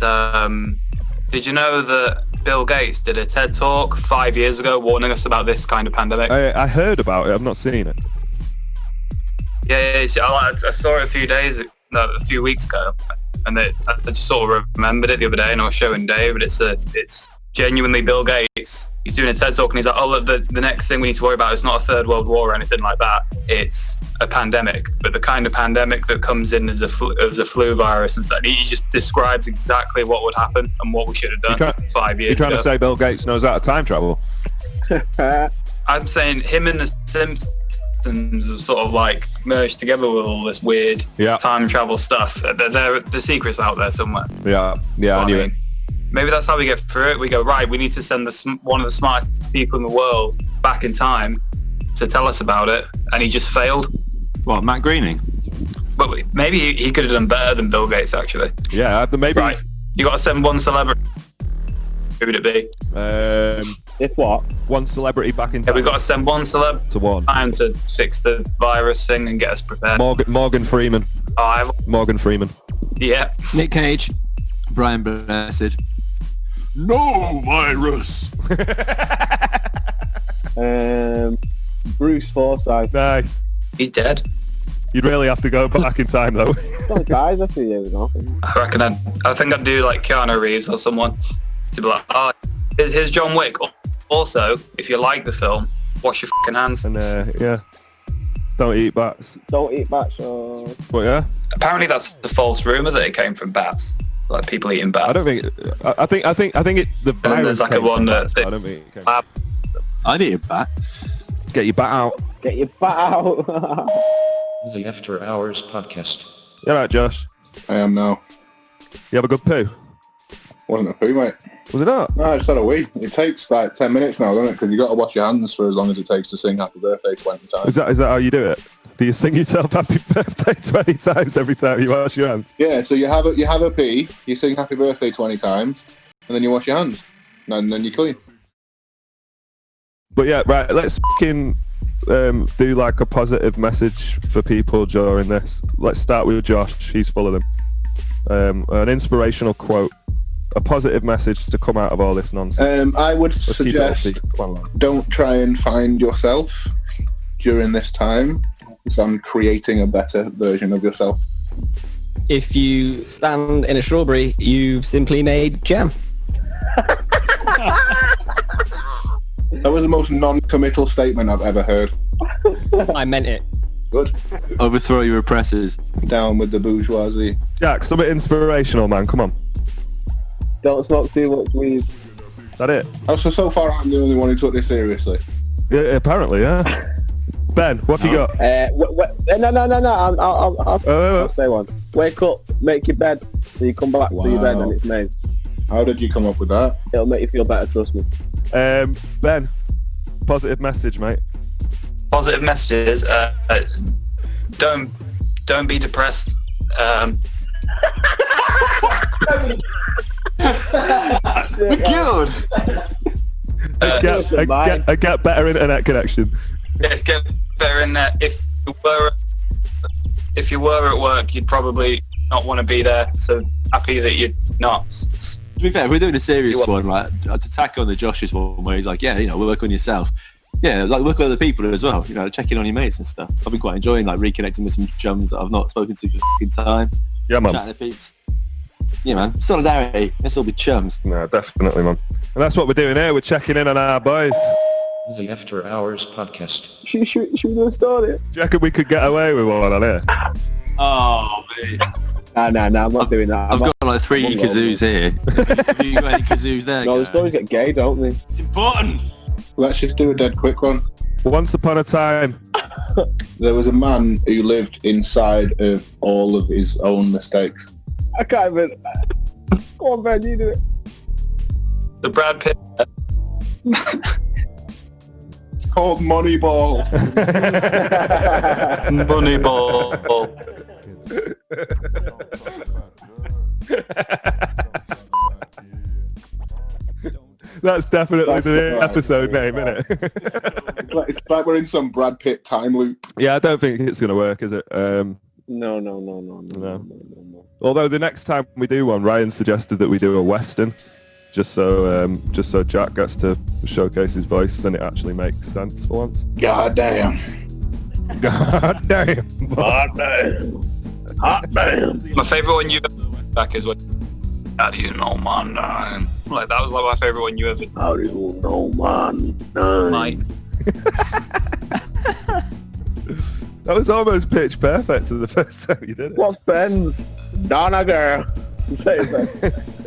did you know that Bill Gates did a TED Talk 5 years ago warning us about this kind of pandemic? I heard about it. I've not seen it. Yeah, I saw it a few weeks ago. And I just sort of remembered it the other day, and I was showing Dave, but it's genuinely Bill Gates. He's doing a TED Talk, and he's like, oh, look, the next thing we need to worry about is not a third world war or anything like that. It's a pandemic, but the kind of pandemic that comes in as a flu virus and stuff. He just describes exactly what would happen and what we should have done 5 years ago. You're trying to say Bill Gates knows how to time travel? I'm saying him and the Simpsons have sort of like merged together with all this weird time travel stuff. The secret's out there somewhere. Yeah, I knew it. Maybe that's how we get through it. We go, right, we need to send one of the smartest people in the world back in time to tell us about it, and he just failed. What, Matt Groening? But maybe he could have done better than Bill Gates, actually. Yeah, maybe. Right, you got to send one celebrity. Who would it be? If what? One celebrity back in time. Yeah, we've got to send one celeb to one time to fix the virus thing and get us prepared. Morgan Freeman. Morgan Freeman. Yeah. Nick Cage. Brian Blessed. No virus. Bruce Forsyth. Nice. He's dead. You'd really have to go back in time, though. He dies a few years ago. I reckon I think I'd do like Keanu Reeves or someone to be like, oh, here's John Wick. Also, if you like the film, wash your fucking hands. And don't eat bats. Don't eat bats. Or... But yeah. Apparently, that's the false rumor that it came from bats, like people eating bats. I don't think. I think it. The virus. There's like a one that. I don't think it came. I'd eat a bat. Get your bat out. Get your bat out. The After Hours Podcast. You all right, Josh? I am now. You have a good poo? Wasn't a poo, mate. Was it not? No, I just had a wee. It takes like 10 minutes now, doesn't it? Because you got to wash your hands for as long as it takes to sing Happy Birthday 20 times. Is that how you do it? Do you sing yourself Happy Birthday 20 times every time you wash your hands? Yeah, so you have a pee, you sing Happy Birthday 20 times, and then you wash your hands, and then you clean. But yeah, right, let's fucking do like a positive message for people during this. Let's start with Josh. He's full of them. An inspirational quote. A positive message to come out of all this nonsense. I would suggest don't try and find yourself during this time. So I'm creating a better version of yourself. If you stand in a strawberry, you've simply made jam. That was the most non-committal statement I've ever heard. I meant it. Good. Overthrow your oppressors. Down with the bourgeoisie. Jack, something inspirational, man. Come on. Don't smoke too much weed. That it? Oh, so far I'm the only one who took this seriously. Yeah, apparently, yeah. Ben, what have you got? No. I'll say one. Wake up, make your bed, so you come back to your bed and it's made. How did you come up with that? It'll make you feel better, trust me. Ben, positive message, mate. Positive messages. Don't be depressed. Good. I get better internet connection. Yeah, get better in that. If you were at work, you'd probably not want to be there. So happy that you're not. To be fair, if we're doing a serious one, like to tack on the Josh's one, where he's like, yeah, work on yourself. Yeah, like work with other people as well. Checking on your mates and stuff. I've been quite enjoying like reconnecting with some chums that I've not spoken to for fucking time. Yeah, man. Chatting to peeps. Yeah, man. Solidarity. Let's all be chums. No, definitely, man. And that's what we're doing here. We're checking in on our boys. The After Hours Podcast. Should we do a story? Do you reckon we could get away with one on here? Oh, man. Nah, I'm not doing that. I've got like 3 kazoos here. Have you got any kazoos there? No, the guys? stories get gay, don't they? It's important. Let's just do a dead quick one. Once upon a time. There was a man who lived inside of all of his own mistakes. I can't even. Go on, Ben, you do it. The Brad Pitt. It's called Moneyball. Moneyball. That's definitely That's the right. episode name, isn't it? It's like we're in some Brad Pitt time loop. Yeah, I don't think it's going to work, is it? No. Although the next time we do one, Ryan suggested that we do a Western, just so Jack gets to showcase his voice and it actually makes sense for once. God damn. God damn. Hot damn. My favourite one you ever back is what? How do you know my name? Like that was like my favourite one you ever. How do you know, man? Mike. That was almost pitch perfect to the first time you did it. What's Ben's? Donna girl. Say it, Ben.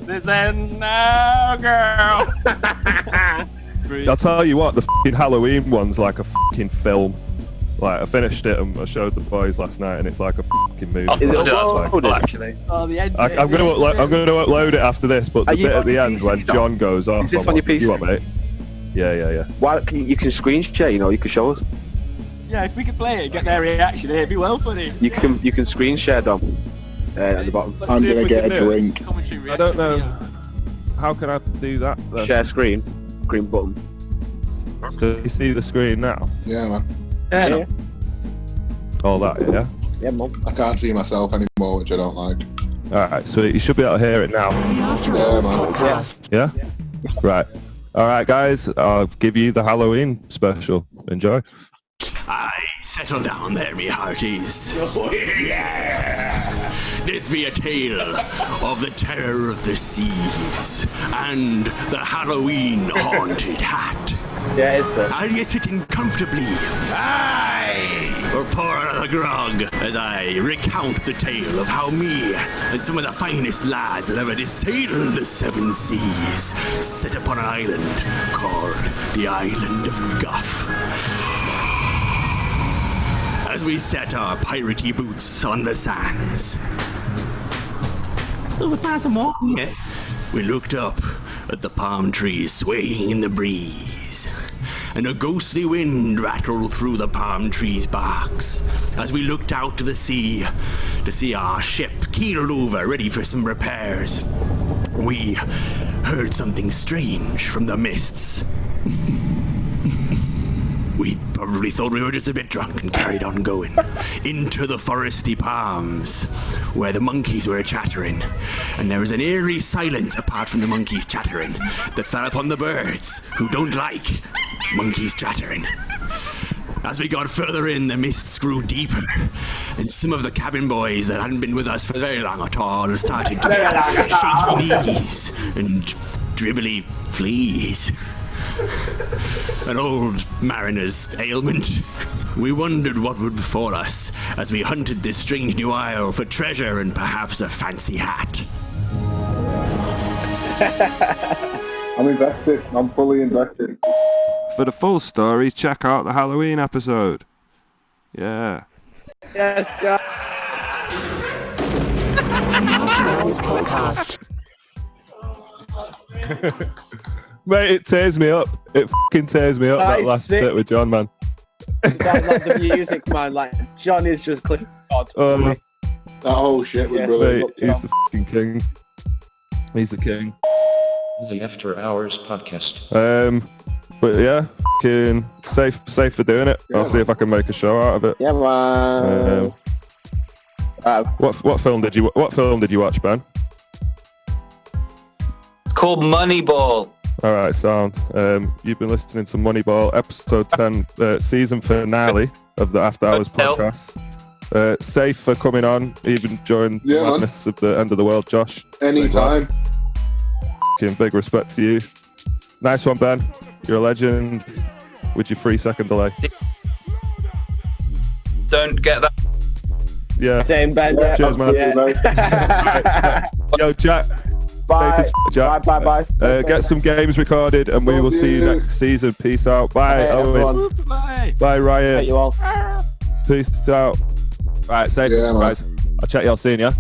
This is no girl. I'll tell you what, the fucking Halloween one's like a fucking film. Like I finished it and I showed the boys last night, and it's like a fucking movie. Is it Like, uploaded, actually? Oh, the end. I'm gonna upload it after this, but the bit at the end when John goes off. Is this on your PC? You want, mate? Yeah. Why you can screen share? You can show us. Yeah, if we could play it and get their reaction, it'd be well funny. You can screen share, Dom. At the bottom. I'm gonna get a drink. I don't know. How can I do that then? Share screen. Green button. Do you see the screen now? Yeah, man. Yeah. All that, yeah? Yeah, mum. I can't see myself anymore, which I don't like. Alright, so you should be able to hear it now. Yeah, man. Yeah? Right. Alright guys, I'll give you the Halloween special. Enjoy. Aye, settle down there, me hearties. Oh, yeah. This be a tale of the terror of the seas and the Halloween haunted hat. Yeah, it's Are you sitting comfortably? Aye! Or pour out a grog as I recount the tale of how me and some of the finest lads that ever did sail the seven seas set upon an island called the Island of Guff. As we set our piratey boots on the sands. It was nice and warm, yeah. We looked up at the palm trees swaying in the breeze, and a ghostly wind rattled through the palm trees' barks as we looked out to see our ship keeled over, ready for some repairs. We heard something strange from the mists. We probably thought we were just a bit drunk and carried on going into the foresty palms where the monkeys were chattering, and there was an eerie silence apart from the monkeys chattering that fell upon the birds who don't like monkeys chattering. As we got further in, the mists grew deeper, and some of the cabin boys that hadn't been with us for very long at all started to get shaky knees and dribbly fleas. An old mariner's ailment. We wondered what would befall us as we hunted this strange new isle for treasure and perhaps a fancy hat. I'm invested. I'm fully invested. For the full story, check out the Halloween episode. Yeah. Yes, John. Mate, it tears me up. It fucking tears me up, that last bit with John, man. Like the music, man. Like John is just clicking. That whole shit was brilliant. Mate, he's the fucking king. He's the king. The After Hours podcast. But yeah, fucking safe for doing it. Yeah, I'll see if I can make a show out of it. Yeah, man. What film did you watch, Ben? It's called Moneyball. All right, sound. You've been listening to Moneyball, episode 10, season finale of the After Hours podcast. Safe for coming on, even during the madness of the end of the world, Josh. Anytime. Big respect to you. Nice one, Ben. You're a legend with your 3-second delay. Don't get that. Yeah. Same, Ben. Yeah. Cheers, man. Yeah. Yo, Jack. Bye. Jack. Bye. Get some games recorded, and we will see you next season. Peace out. Bye, Owen. Bye, Ryan. Thank you all. Peace out. Right, safe. Guys. I'll check y'all soon, yeah?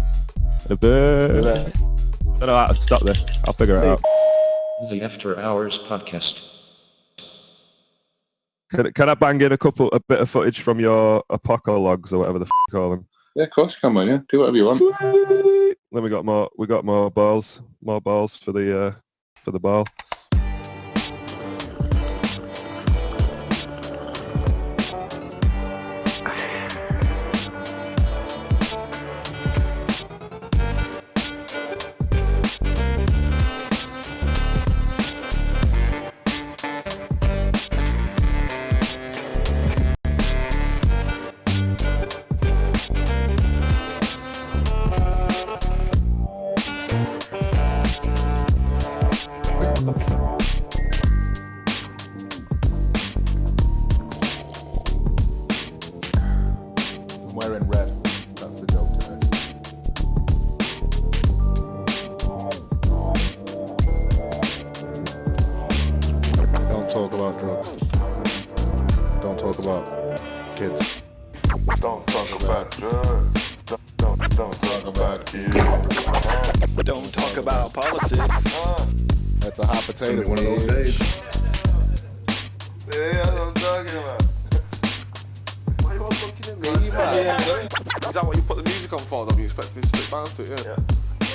I don't know how to stop this. I'll figure it out. The After Hours podcast. Can I bang in a bit of footage from your apocologs or whatever the f*** you call them? Yeah, of course, come on, yeah. Do whatever you want. Sweet. Then we got more balls for the ball. I'm wearing red. That's the joke today. Don't talk about drugs. Don't talk about kids. Don't talk about drugs. Don't talk about kids. Don't talk about politics. That's a hot potato. One of those days. Yeah, that's what I'm talking about. Why you all looking at me? Is that what you put the music on for, though? You expect me to spit down to it, yeah?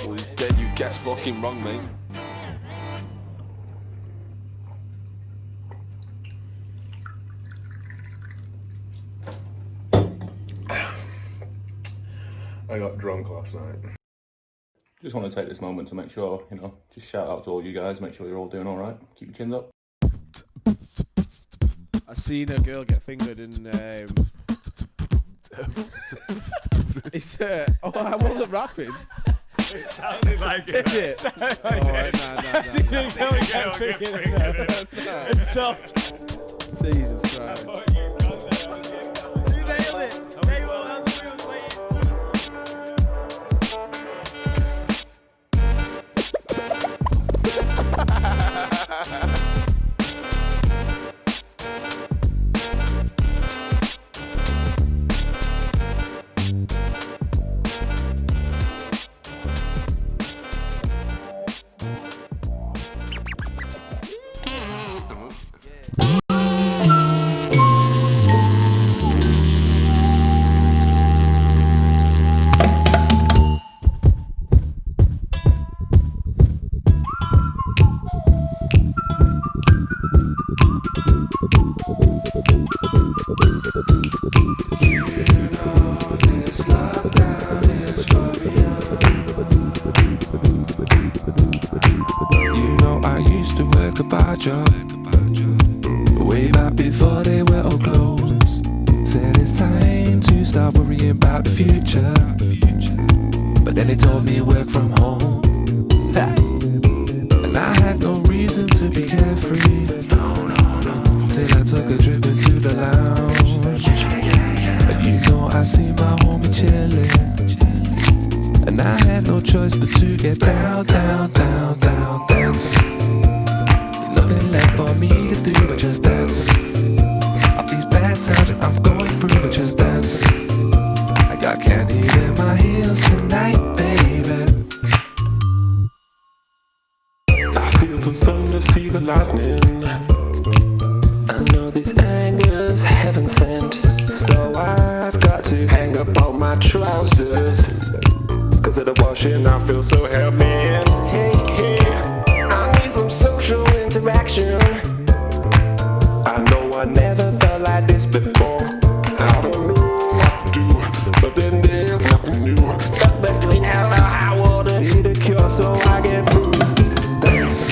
Well, then you guess fucking wrong, mate. I got drunk last night. Just want to take this moment to make sure, just shout out to all you guys, make sure you're all doing alright. Keep your chins up. I seen a girl get fingered in, it's, I wasn't rapping. It sounded like it. Did it? It's soft. Jesus Christ. You nailed it. Hey, well, that's what I was waiting. job. Way back before they were all closed. Said it's time to start worrying about the future. But then they told me work from home. And I had no reason to be carefree. took a trip into the lounge. And you know I see my homie chillin'. And I had no choice but to get down, down, down, down, dance. Nothing left for me to do but just dance. Of these bad times I'm going through but just dance. I got candy in my heels tonight, baby. I feel the thunder, see the lightning. I know this anger's heaven sent. So I've got to hang up all my trousers. Cause of the washing I feel so happy. Hey, hey, I need some social interaction. I know I never felt like this before. I don't know what to do, but then there's nothing new. Stuck between hell and high water. Need a cure so I get through. Dance,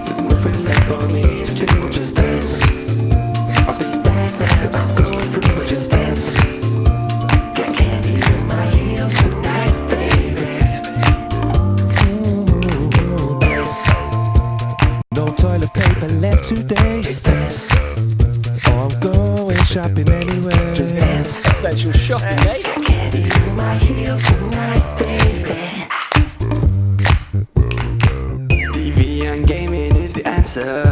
there's nothing left for me to do, just dance. All these bad times I'm going through, but just dance. Got candy in my heels tonight, baby. Dance. No toilet paper left today. Just dance. Oh, I'm going shopping anyway. Just dance. Essential shopping, mate. Got candy in my heels tonight, baby. TV and gaming is the answer.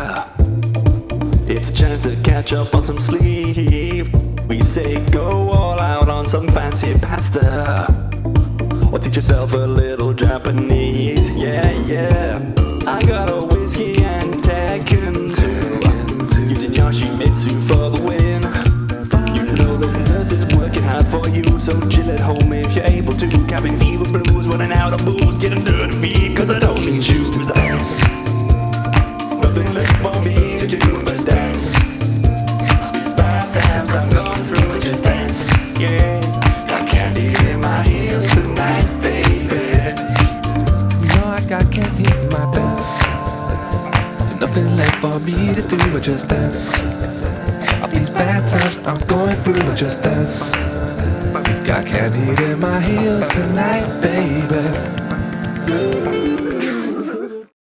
It's a chance to catch up on some sleep. We say go all out on some fancy pasta. Or teach yourself a little Japanese. Yeah, yeah. I got a whiskey and Tekken too. Using Yoshimitsu for the win. You know those nurses working hard for you, so chill at home if you're able to. Cabin fever blues, running out of booze, getting dirty feet, cause I don't need shoes to dance. Nothing left for me to do but dance. These bad times I'm going through, just dance. Yeah, got candy in my heels tonight, baby. No, I got candy in my dance. Nothing left for me to do but just dance. Of these bad times I'm going through but just dance. Got candy in my heels tonight, baby.